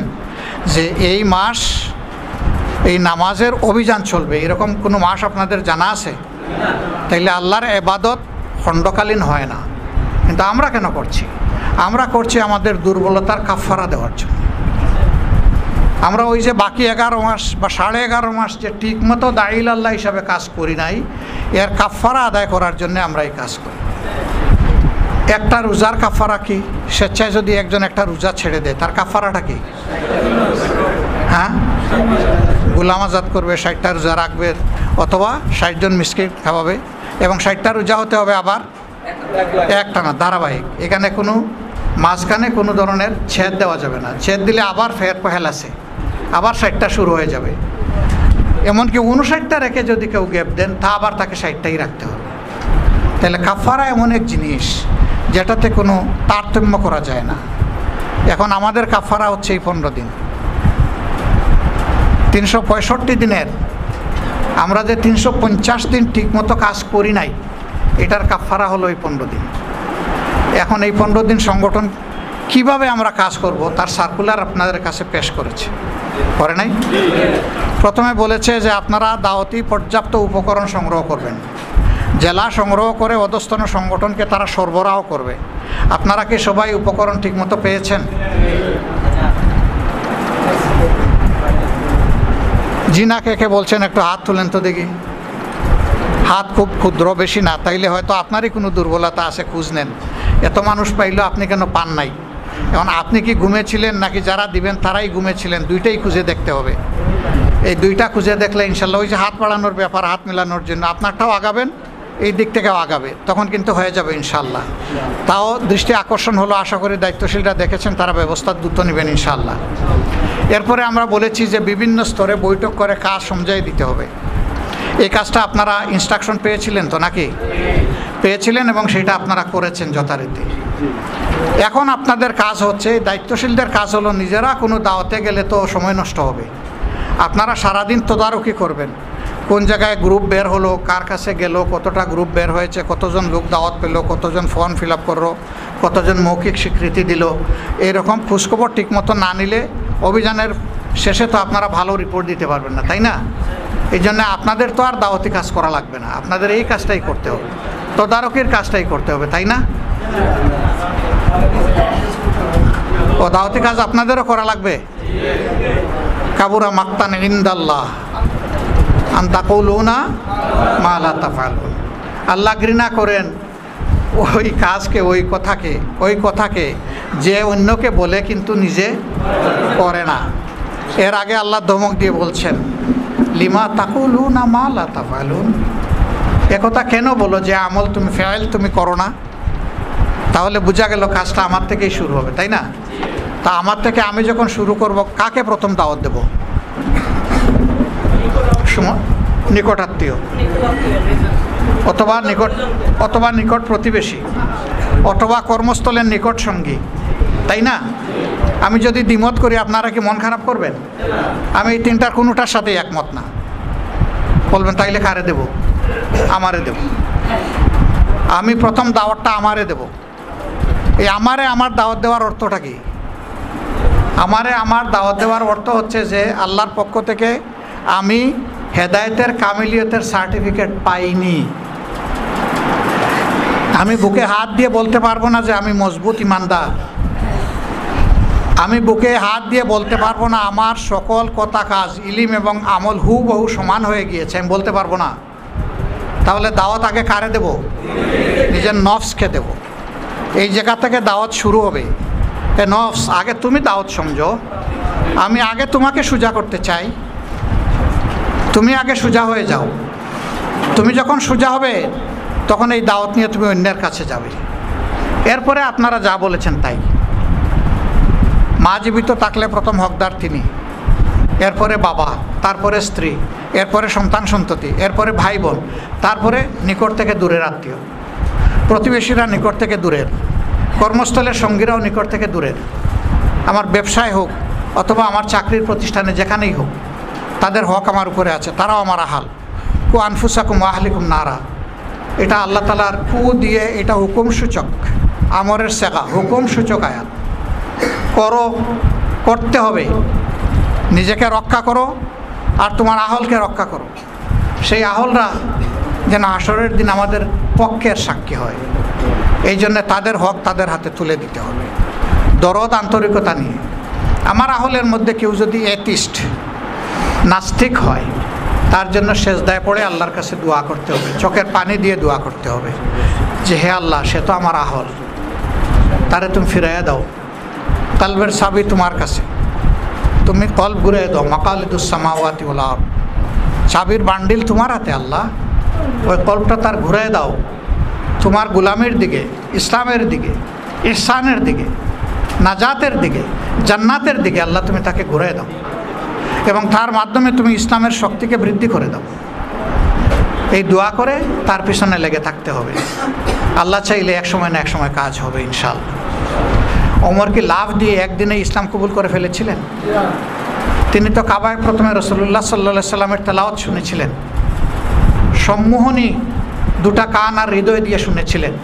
Speaker 1: যে এই মাস এই নামাজের অভিযান চলবে, এরকম কোনো মাস আপনাদের জানা আছে? তাইলে আল্লাহর ইবাদত খণ্ডকালীন হয় না। কিন্তু আমরা কেন করছি? আমরা করছি আমাদের দুর্বলতার কাফফারা দেওয়ার জন্য। আমরা ওই যে বাকি 11 মাস বা 11.5 মাস যে ঠিকমতো দাঈল আল্লাহ হিসাবে কাজ করি নাই, এর কাফফারা আদায় করার জন্য আমরা এই কাজ করি। একটা রোজার কাফফারা কি? স্বেচ্ছায় যদি একজন একটা রোজা ছেড়ে দেয়, তার কাফফারাটা কি? হ্যাঁ, গোলাম আজাদ করবে, 60টা রোজা রাখবে, অথবা 60 জন মিসকিন খাওয়াবে, এবং 60টা রোজা হতে হবে আবার একটানা ধারাবাহিক। এখানে কোনো মাঝখানে কোনো ধরনের ছেদ দেওয়া যাবে না। ছেদ দিলে আবার ফের পহেল আছে, আবার 60টা শুরু হয়ে যাবে। এমনকি 59টা রেখে যদি কেউ গ্যাপ দেন, তা আবার তাকে 60টাই রাখতে হবে। তাহলে কাফফারা এমন এক জিনিস যেটাতে কোনো তারতম্য করা যায় না। এখন আমাদের কাফফারা হচ্ছে এই 15 দিন। 365 দিনের আমরা যে 350 দিন ঠিকমতো কাজ করি নাই, এটার কাফফারা হলো এই 15 দিন। এখন এই 15 দিন সংগঠন কিভাবে আমরা কাজ করব তার সার্কুলার আপনাদের কাছে পেশ করেছে, করে নাই? প্রথমে বলেছে যে আপনারা দাওয়াতি পর্যাপ্ত উপকরণ সংগ্রহ করবেন। জেলা সংগ্রহ করে অধস্তন সংগঠনকে তারা সরবরাহ করবে। আপনারা কি সবাই উপকরণ ঠিকমতো পেয়েছেন? জি না, কে কে বলছেন একটু হাত তুলেন তো দেখি। হাত খুব ক্ষুদ্র, বেশি না। তাইলে হয়তো আপনারই কোনো দুর্বলতা আছে, খুঁজ নেন। এত মানুষ পাইলো, আপনি কেন পান নাই? এখন আপনি কি ঘুমেছিলেন নাকি যারা দিবেন তারাই ঘুমেছিলেন? দুইটাই খুঁজে দেখতে হবে। এই দুইটা খুঁজে দেখলে ইনশাল্লাহ ওই যে হাত বাড়ানোর ব্যাপার, হাত মেলানোর জন্য আপনারটাও আগাবেন, এই দিক থেকেও আগাবে, তখন কিন্তু হয়ে যাবে ইনশাল্লাহ। তাও দৃষ্টি আকর্ষণ হলো, আশা করি দায়িত্বশীলরা দেখেছেন, তারা ব্যবস্থা দ্রুত নেবেন ইনশাল্লাহ। এরপরে আমরা বলেছি যে বিভিন্ন স্তরে বৈঠক করে কাজ সমঝাই দিতে হবে। এই কাজটা আপনারা ইনস্ট্রাকশন পেয়েছিলেন তো নাকি? পেয়েছিলেন, এবং সেটা আপনারা করেছেন যথারীতি। এখন আপনাদের কাজ হচ্ছে, দায়িত্বশীলদের কাজ হলো, নিজেরা কোনো দাওয়াতে গেলে তো সময় নষ্ট হবে। আপনারা সারাদিন তদারকি করবেন, কোন জায়গায় গ্রুপ বের হলো, কার কাছে গেল, কতটা গ্রুপ বের হয়েছে, কতজন লোক দাওয়াত পেল, কতজন ফর্ম ফিল আপ করলো, কতজন মৌখিক স্বীকৃতি দিল। এইরকম খোঁজখবর ঠিকমতো না নিলে অভিযানের শেষে তো আপনারা ভালো রিপোর্ট দিতে পারবেন না, তাই না? এই জন্য আপনাদের তো আর দাওয়াতি কাজ করা লাগবে না, আপনাদের এই কাজটাই করতে হবে, তদারকির কাজটাই করতে হবে, তাই না? ও দাওয়াতি কাজ আপনাদেরও করা লাগবে। কাবুরা মাক্তান ইনদাল্লাহ আন তাকুলুনা মা লা তাফআলুন। আল্লাহ ঘৃণা করেন ওই কাজকে, ওই কথাকে যে অন্যকে বলে কিন্তু নিজে করে না। এর আগে আল্লাহ ধমক দিয়ে বলছেন, লিমা তাকুলুনা মা লা তাফআলুন। একথা কেন বলো যে আমল তুমি ফেল তুমি করো না? তাহলে বোঝা গেল কাজটা আমার থেকেই শুরু হবে, তাই না? তা আমার থেকে আমি যখন শুরু করব, কাকে প্রথম দাওয়াত দেব? নিকট আত্মীয়, অথবা নিকট প্রতিবেশী, অথবা কর্মস্থলের নিকট সঙ্গী, তাই না? আমি যদি দ্বিমত করি, আপনারা কি মন খারাপ করবেন? আমি এই তিনটার কোনোটার সাথে একমত না, বলবেন তাইলে কারে দেব? আমারে দেব। আমি প্রথম দাওয়াতটা আমারে দেব। এই আমারে আমার দাওয়াত দেওয়ার অর্থটা কি? আমারে আমার দাওয়াত দেওয়ার অর্থ হচ্ছে যে আল্লাহর পক্ষ থেকে আমি হেদায়েতের কামিলিয়তের সার্টিফিকেট পাইনি। আমি বুকে হাত দিয়ে বলতে পারবো না যে আমি মজবুত ইমানদার। আমি বুকে হাত দিয়ে বলতে পারবো না আমার সকল কথা কাজ ইলিম এবং আমল হুবহু সমান হয়ে গিয়েছে, আমি বলতে পারবো না। তাহলে দাওয়াত আগে কারে দেব? নিজের নফসকে দেব। এই জায়গা থেকে দাওয়াত শুরু হবে। এ নফস, আগে তুমি দাওয়াত সমঝো। আমি আগে তোমাকে সোজা করতে চাই, তুমি আগে সোজা হয়ে যাও। তুমি যখন সোজা হবে তখন এই দাওয়াত নিয়ে তুমি অন্যের কাছে যাবে। এরপরে আপনারা যা বলেছেন তাই। মা জীবিত থাকলে প্রথম হকদার তিনি, এরপরে বাবা, তারপরে স্ত্রী, এরপরে সন্তান সন্ততি, এরপরে ভাই বোন, তারপরে নিকট থেকে দূরের আত্মীয়, প্রতিবেশীরা নিকট থেকে দূরের, কর্মস্থলের সঙ্গীরাও নিকট থেকে দূরের, আমার ব্যবসায় হোক অথবা আমার চাকরির প্রতিষ্ঠানে যেখানেই হোক, তাদের হক আমার উপরে আছে, তারাও আমার আহাল। কু আনফুসাকুম আহলিকুম নারা, এটা আল্লাহ তালার কু দিয়ে, এটা হুকুম সূচক, আমরের সেগা, হুকুম সূচক আয়াত। করো, করতে হবে, নিজেকে রক্ষা করো আর তোমার আহলকে রক্ষা করো। সেই আহলরা যেন হাসরের দিন আমাদের পক্ষের সাক্ষী হয়, এই জন্য তাদের হক তাদের হাতে তুলে দিতে হবে দরদ আন্তরিকতা নিয়ে। আমার আহলের মধ্যে কেউ যদি এথিস্ট, নাস্তিক হয়, তার জন্য সেজদায় পড়ে আল্লাহর কাছে দোয়া করতে হবে, চোখের পানি দিয়ে দোয়া করতে হবে যে হে আল্লাহ, সে তো আমার আহল, তারে তুমি ফিরাইয়া দাও, কলবের চাবি তোমার কাছে, তুমি কলব ঘুরে দাও, মাকালিদুস সামাওয়াতি ওয়াল আরদ, চাবির বান্ডিল তোমার হাতে আল্লাহ, ওই কলবটা তার ঘুরে দাও তোমার গোলামের দিকে, ইসলামের দিকে, ইহসানের দিকে, নাজাতের দিকে, জান্নাতের দিকে আল্লাহ তুমি তাকে ঘুরে দাও এবং তার মাধ্যমে তুমি ইসলামের শক্তিকে বৃদ্ধি করে দাও। এই দোয়া করে তার পিছনে লেগে থাকতে হবে। আল্লাহ চাইলে এক সময় না এক সময় কাজ হবে ইনশাআল্লাহ। ওমর কি লাভ দিয়ে একদিনে ইসলাম কবুল করে ফেলেছিলেন? তিনি তো কাবায় প্রথমে রাসূলুল্লাহ সাল্লাল্লাহু আলাইহি সাল্লামের তেলাওয়াত শুনেছিলেন, সম্মোহনী দুটা কান আর হৃদয় দিয়ে শুনেছিলেন,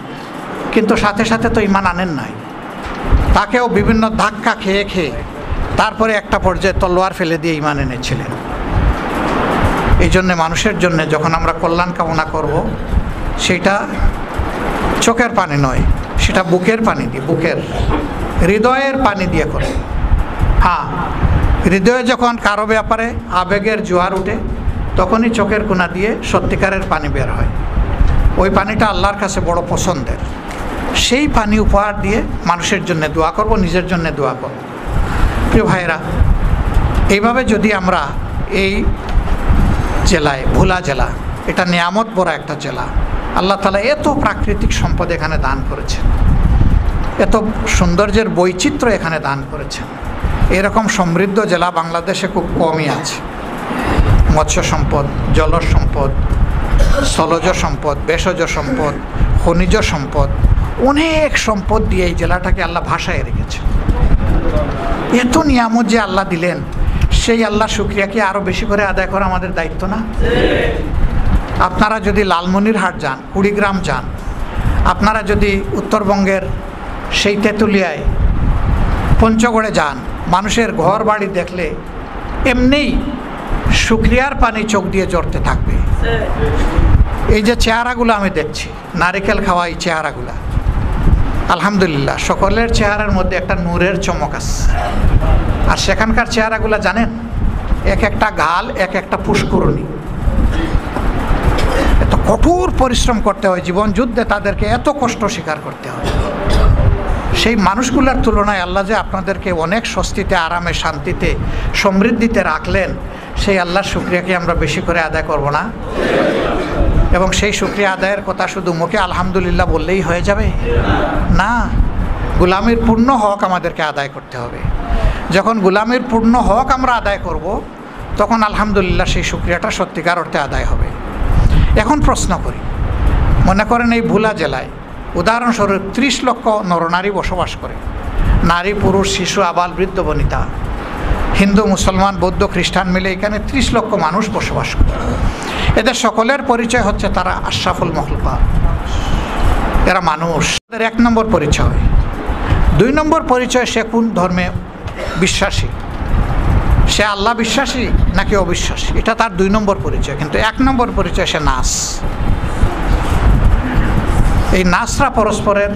Speaker 1: কিন্তু সাথে সাথে তো ঈমান আনেন নাই। তাকেও বিভিন্ন ধাক্কা খেয়ে খেয়ে তারপরে একটা পর্যায়ে তলোয়ার ফেলে দিয়ে ঈমান এনেছিলেন। এই জন্যে মানুষের জন্য যখন আমরা কল্যাণ কামনা করব, সেটা চোখের পানি নয়, সেটা বুকের পানি দিয়ে, বুকের হৃদয়ের পানি দিয়ে করব। হ্যাঁ, হৃদয়ে যখন কারো ব্যাপারে আবেগের জোয়ার উঠে, তখনই চোখের কোনা দিয়ে সত্যিকারের পানি বের হয়। ওই পানিটা আল্লাহর কাছে বড় পছন্দের। সেই পানি উপহার দিয়ে মানুষের জন্য দোয়া করব, নিজের জন্য দোয়া করব। প্রিয় ভাইরা, এইভাবে যদি আমরা এই জেলায়, ভোলা জেলা, এটা নিয়ামত বড় একটা জেলা, আল্লাহ তাআলা এত প্রাকৃতিক সম্পদ এখানে দান করেছেন, এত সৌন্দর্যের বৈচিত্র্য এখানে দান করেছেন। এরকম সমৃদ্ধ জেলা বাংলাদেশে খুব কমই আছে। মৎস্য সম্পদ, জলজ সম্পদ, স্থলজ সম্পদ, ভেষজ সম্পদ, খনিজ সম্পদ, অনেক সম্পদ দিয়ে এই জেলাটাকে আল্লাহ ভাসায় রেখেছেন। এত নিয়ামত যে আল্লাহ দিলেন, সেই আল্লাহ শুকরিয়াকে আরও বেশি করে আদায় করা আমাদের দায়িত্ব না? আপনারা যদি লালমনিরহাট যান, কুড়িগ্রাম যান, আপনারা যদি উত্তরবঙ্গের সেই তেঁতুলিয়ায়, পঞ্চগড়ে যান, মানুষের ঘর বাড়ি দেখলে এমনিই শুকরিয়ার পানি চোখ দিয়ে ঝরতে থাকবে। এই যে চেহারাগুলো আমি দেখছি, নারিকেল খাওয়া এই চেহারাগুলা, আলহামদুলিল্লাহ সকলের চেহারার মধ্যে একটা নূরের চমক আছে। আর সেখানকার চেহারাগুলো জানেন, এক একটা গাল এক একটা পুষ্করণী। এত কঠোর পরিশ্রম করতে হয়, জীবন যুদ্ধে তাদেরকে এত কষ্ট স্বীকার করতে হয়। সেই মানুষগুলোর তুলনায় আল্লাহ যে আপনাদেরকে অনেক স্বস্তিতে, আরামে, শান্তিতে, সমৃদ্ধিতে রাখলেন, সেই আল্লাহর শুকরিয়াকে আমরা বেশি করে আদায় করব না? এবং সেই শুকরিয়া আদায়ের কথা শুধু মুখে আলহামদুলিল্লাহ বললেই হয়ে যাবে না, গোলামির পূর্ণ হক আমাদেরকে আদায় করতে হবে। যখন গোলামির পূর্ণ হক আমরা আদায় করব, তখন আলহামদুলিল্লাহ সেই শুকরিয়াটা সত্যিকার অর্থে আদায় হবে। এখন প্রশ্ন করি, মনে করেন এই ভোলা জেলায় উদাহরণস্বরূপ 30 লক্ষ নরনারী বসবাস করে, নারী, পুরুষ, শিশু, আবাল, বৃদ্ধ, বনিতা, হিন্দু, মুসলমান, বৌদ্ধ, খ্রিস্টান মিলে এখানে 30 লক্ষ মানুষ বসবাস করে। এদের সকলের পরিচয় হচ্ছে তারা আশরাফুল মখলুকাত, এরা মানুষ। এদের 1 নম্বর পরিচয়। 2 নম্বর পরিচয়, সে কোন ধর্মে বিশ্বাসী, সে আল্লাহ বিশ্বাসী নাকি অবিশ্বাসী, এটা তার 2 নম্বর পরিচয়। কিন্তু 1 নম্বর পরিচয়, সে নাস। এই নাসরা পরস্পরের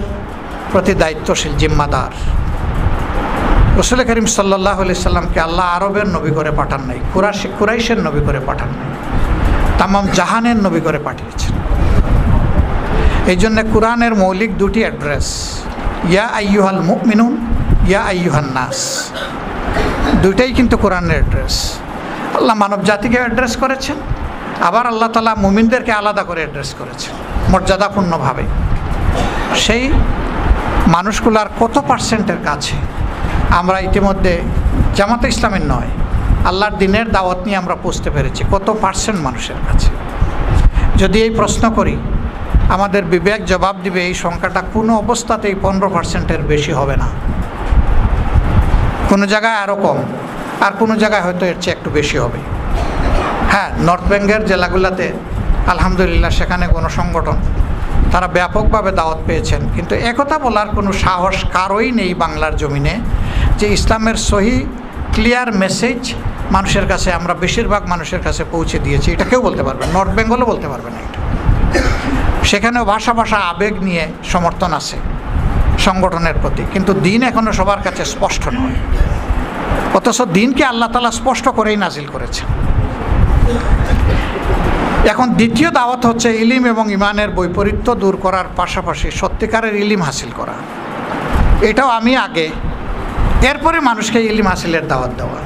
Speaker 1: প্রতি দায়িত্বশীল, জিম্মাদার। রাসূল করিম সাল্লাল্লাহু আলাইহি সাল্লামকে আল্লাহ আরবের নবী করে পাঠান নাই, কুরাইশের নবী করে পাঠান নাই, তামাম জাহানের নবী করে পাঠিয়েছেন। এই জন্য কোরআনের মৌলিক 2টি অ্যাড্রেস, ইয়া আইয়ুহাল মুমিনুন, ইয়া আইয়ুহান নাস, 2টাই কিন্তু কোরআনের অ্যাড্রেস। আল্লাহ মানব জাতিকে অ্যাড্রেস করেছেন আবার আল্লাহ তাআলা মুমিনদেরকে আলাদা করে অ্যাড্রেস করেছেন মর্যাদাপূর্ণভাবে। সেই মানুষগুলার কত পার্সেন্টের কাছে আমরা ইতিমধ্যে জামাতে ইসলামের নয়, আল্লাহর দিনের দাওয়াত নিয়ে আমরা পৌঁছতে পেরেছি কত পার্সেন্ট মানুষের কাছে? যদি এই প্রশ্ন করি, আমাদের বিবেক জবাব দিবে এই সংখ্যাটা কোনো অবস্থাতেই 15%-এর বেশি হবে না। কোনো জায়গায় আরও কম, আর কোনো জায়গায় হয়তো এর চেয়ে একটু বেশি হবে। হ্যাঁ, নর্থ বেঙ্গলের জেলাগুলোতে আলহামদুলিল্লাহ সেখানে কোনো সংগঠন তারা ব্যাপকভাবে দাওয়াত পেয়েছেন, কিন্তু একথা বলার কোনো সাহস কারোই নেই বাংলার জমিনে যে ইসলামের সহি ক্লিয়ার মেসেজ মানুষের কাছে আমরা বেশিরভাগ মানুষের কাছে পৌঁছে দিয়েছি। এটা কেউ বলতে পারবে, নর্থ বেঙ্গলও বলতে পারবে না এটা। সেখানেও ভাষা ভাষা আবেগ নিয়ে সমর্থন আছে সংগঠনের প্রতি, কিন্তু দিন এখনও সবার কাছে স্পষ্ট নয়। অথচ দিনকে আল্লাহ তাআলা স্পষ্ট করেই নাজিল করেছেন। এখন দ্বিতীয় দাওয়াত হচ্ছে ইলিম এবং ইমানের বৈপরীত্য দূর করার পাশাপাশি সত্যিকারের ইলিম হাসিল করা। এটাও আমি আগে, এরপরে মানুষকে ইলিম হাসিলের দাওয়াত দেওয়া।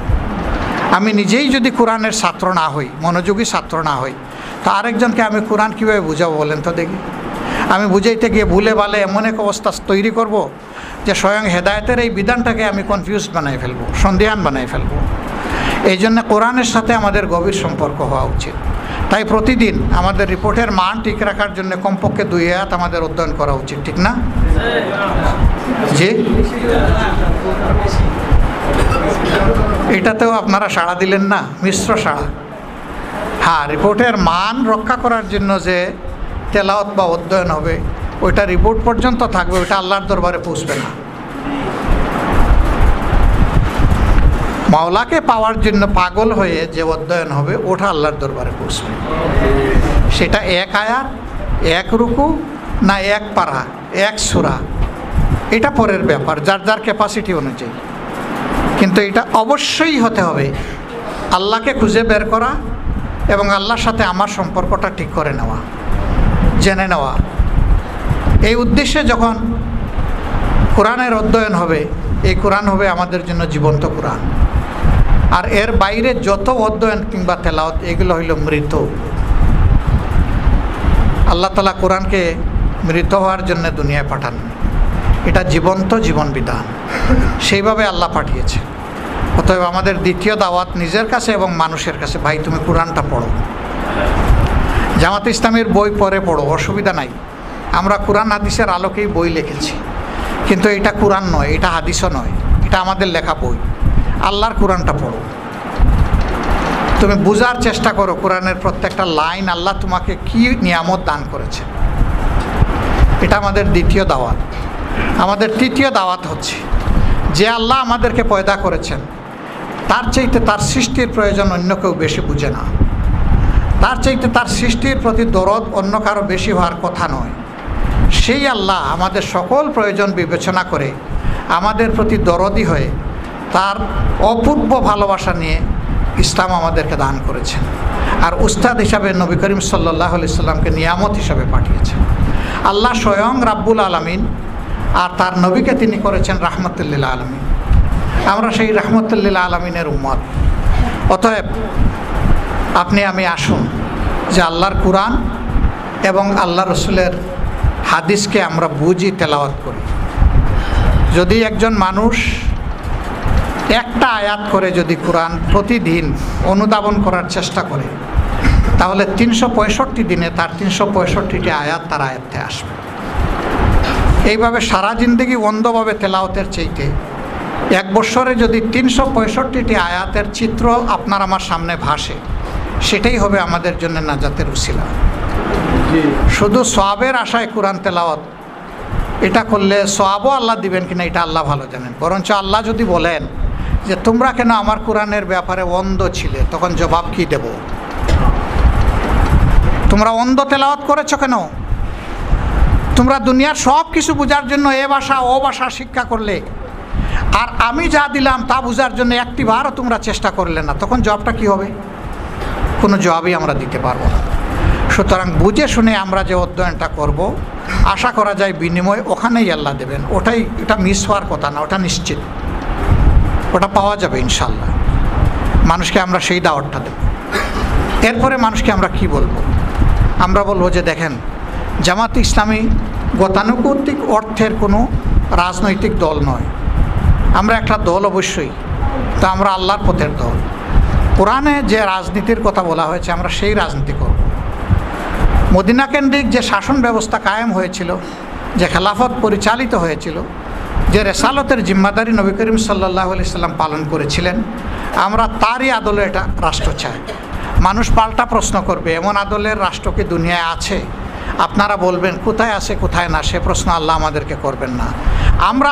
Speaker 1: আমি নিজেই যদি কোরআনের ছাত্র না হই, মনোযোগী ছাত্র না হই, তো আরেকজনকে আমি কোরআন কীভাবে বুঝাবো বলেন তো দেখি? আমি বুঝাইতে গিয়ে ভুলে ভালে এমন এক অবস্থা তৈরি করব যে স্বয়ং হেদায়েতের এই বিধানটাকে আমি কনফিউজড বানাই ফেলবো, সন্দিহান বানাই ফেলবো। এই জন্য কোরআনের সাথে আমাদের গভীর সম্পর্ক হওয়া উচিত। তাই প্রতিদিন আমাদের রিপোর্টের মান ঠিক রাখার জন্য কমপক্ষে 2 আয়াত আমাদের অধ্যয়ন করা উচিত, ঠিক না? জি, এটাতেও আপনারা সাড়া দিলেন না, মিশ্র সাড়া। হ্যাঁ, রিপোর্টের মান রক্ষা করার জন্য যে তেলাওয়াত বা অধ্যয়ন হবে ওইটা রিপোর্ট পর্যন্ত থাকবে, ওইটা আল্লাহর দরবারে পৌঁছবে না। মাওলাকে পাওয়ার জন্য পাগল হয়ে যে অধ্যয়ন হবে ওটা আল্লাহর দরবারে পৌঁছবে। সেটা 1 আয়াত, 1 রুকু না 1 পারা, 1 সূরা, এটা পরের ব্যাপার, যার যার ক্যাপাসিটি অনুযায়ী। কিন্তু এটা অবশ্যই হতে হবে আল্লাহকে খুঁজে বের করা এবং আল্লাহর সাথে আমার সম্পর্কটা ঠিক করে নেওয়া, জেনে নেওয়া। এই উদ্দেশ্যে যখন কোরআনের অধ্যয়ন হবে, এই কোরআন হবে আমাদের জন্য জীবন্ত কোরআন। আর এর বাইরে যত অধ্যয়ন কিংবা তেলাওয়াত এগুলো হইল মৃত। আল্লাহ তাআলা কোরআনকে মৃত হওয়ার জন্য দুনিয়ায় পাঠান, এটা জীবন্ত জীবন বিধান, সেইভাবে আল্লাহ পাঠিয়েছে। অতএব আমাদের দ্বিতীয় দাওয়াত নিজের কাছে এবং মানুষের কাছে, ভাই তুমি কোরআনটা পড়ো। জামাতে ইসলামের বই পরে পড়ো, অসুবিধা নাই। আমরা কোরআন হাদিসের আলোকেই বই লিখেছি, কিন্তু এটা কোরআন নয়, এটা হাদিসও নয়, এটা আমাদের লেখা বই। আল্লাহর কোরআনটা পড়ো, তুমি বোঝার চেষ্টা করো কোরআনের প্রত্যেকটা লাইন আল্লাহ তোমাকে কি নিয়ামত দান করেছে। এটা আমাদের দ্বিতীয় দাওয়াত। আমাদের তৃতীয় দাওয়াত হচ্ছে যে আল্লাহ আমাদেরকে পয়দা করেছেন তার চাইতে তার সৃষ্টির প্রয়োজন অন্য কেউ বেশি বুঝে না। তার চাইতে তার সৃষ্টির প্রতি দরদ অন্য কারো বেশি হওয়ার কথা নয়। সেই আল্লাহ আমাদের সকল প্রয়োজন বিবেচনা করে আমাদের প্রতি দরদি হয়ে তার অপূর্ব ভালোবাসা নিয়ে ইসলাম আমাদেরকে দান করেছেন। আর উস্তাদ হিসাবে নবী করিম সাল্লাল্লাহু আলাইহি সাল্লামকে নিয়ামত হিসাবে পাঠিয়েছেন। আল্লাহ স্বয়ং রাব্বুল আলামিন, আর তার নবীকে তিনি করেছেন রাহমাতুল লিল আলামিন। আমরা সেই রাহমাতুল লিল আলামিনের উম্মত। অতএব আপনি আমি আসুন যে আল্লাহর কোরআন এবং আল্লাহ রসুলের হাদিসকে আমরা বুঝি, তেলাওয়াত করি। যদি একজন মানুষ একটা আয়াত করে যদি কোরআন প্রতিদিন অনুধাবন করার চেষ্টা করে, তাহলে 365 দিনে তার 365টি আয়াত তার আয়াতে আসবে। এইভাবে সারা জিন্দগি অন্ধভাবে তেলাওয়াতের চাইতে 1 বছরে যদি 365টি আয়াতের চিত্র আপনার আমার সামনে ভাসে, সেটাই হবে আমাদের জন্য নাজাতের উসিলা। শুধু সওয়াবের আশায় কোরআন তেলাওয়াত এটা করলে সওয়াবও আল্লাহ দিবেন কিনা এটা আল্লাহ ভালো জানেন। বরঞ্চ আল্লাহ যদি বলেন যে তোমরা কেন আমার কোরআনের ব্যাপারে অন্ধ ছিলে, তখন জবাব কি দেব? তোমরা অন্ধ তেলাওয়াত করেছো কেন? তোমরা দুনিয়ার সব কিছু বোঝার জন্য এ ভাষা ও ভাষা শিক্ষা করলে, আর আমি যা দিলাম তা বোঝার জন্য একটিবারও তোমরা চেষ্টা করলে না, তখন জবাবটা কি হবে? কোনো জবাবই আমরা দিতে পারবো না। সুতরাং বুঝে শুনে আমরা যে অধ্যয়নটা করব, আশা করা যায় বিনিময় ওখানেই আল্লাহ দেবেন। এটা মিস হওয়ার কথা না, ওটা নিশ্চিত, ওটা পাওয়া যাবে ইনশাল্লাহ। মানুষকে আমরা সেই দাওয়াতটা দেব। এরপরে মানুষকে আমরা কি বলবো? আমরা বলবো যে দেখেন, জামাত ইসলামী গতানুগতিক অর্থের কোনো রাজনৈতিক দল নয়। আমরা একটা দল অবশ্যই, তা আমরা আল্লাহর পথের দল। কোরআনে যে রাজনীতির কথা বলা হয়েছে আমরা সেই রাজনীতি করব। মদিনা কেন্দ্রিক যে শাসন ব্যবস্থা কায়েম হয়েছিল, যে খেলাফত পরিচালিত হয়েছিল, যে রেসালতের জিম্মাদারি নবী করিম সাল্লাল্লাহু আলাইহি সাল্লাম পালন করেছিলেন, আমরা তারই আদলে এটা রাষ্ট্র চাই। মানুষ পাল্টা প্রশ্ন করবে, এমন আদলের রাষ্ট্র কি দুনিয়ায় আছে? আপনারা বলবেন কোথায় আছে কোথায় না, সে প্রশ্ন আল্লাহ আমাদেরকে করবেন না। আমরা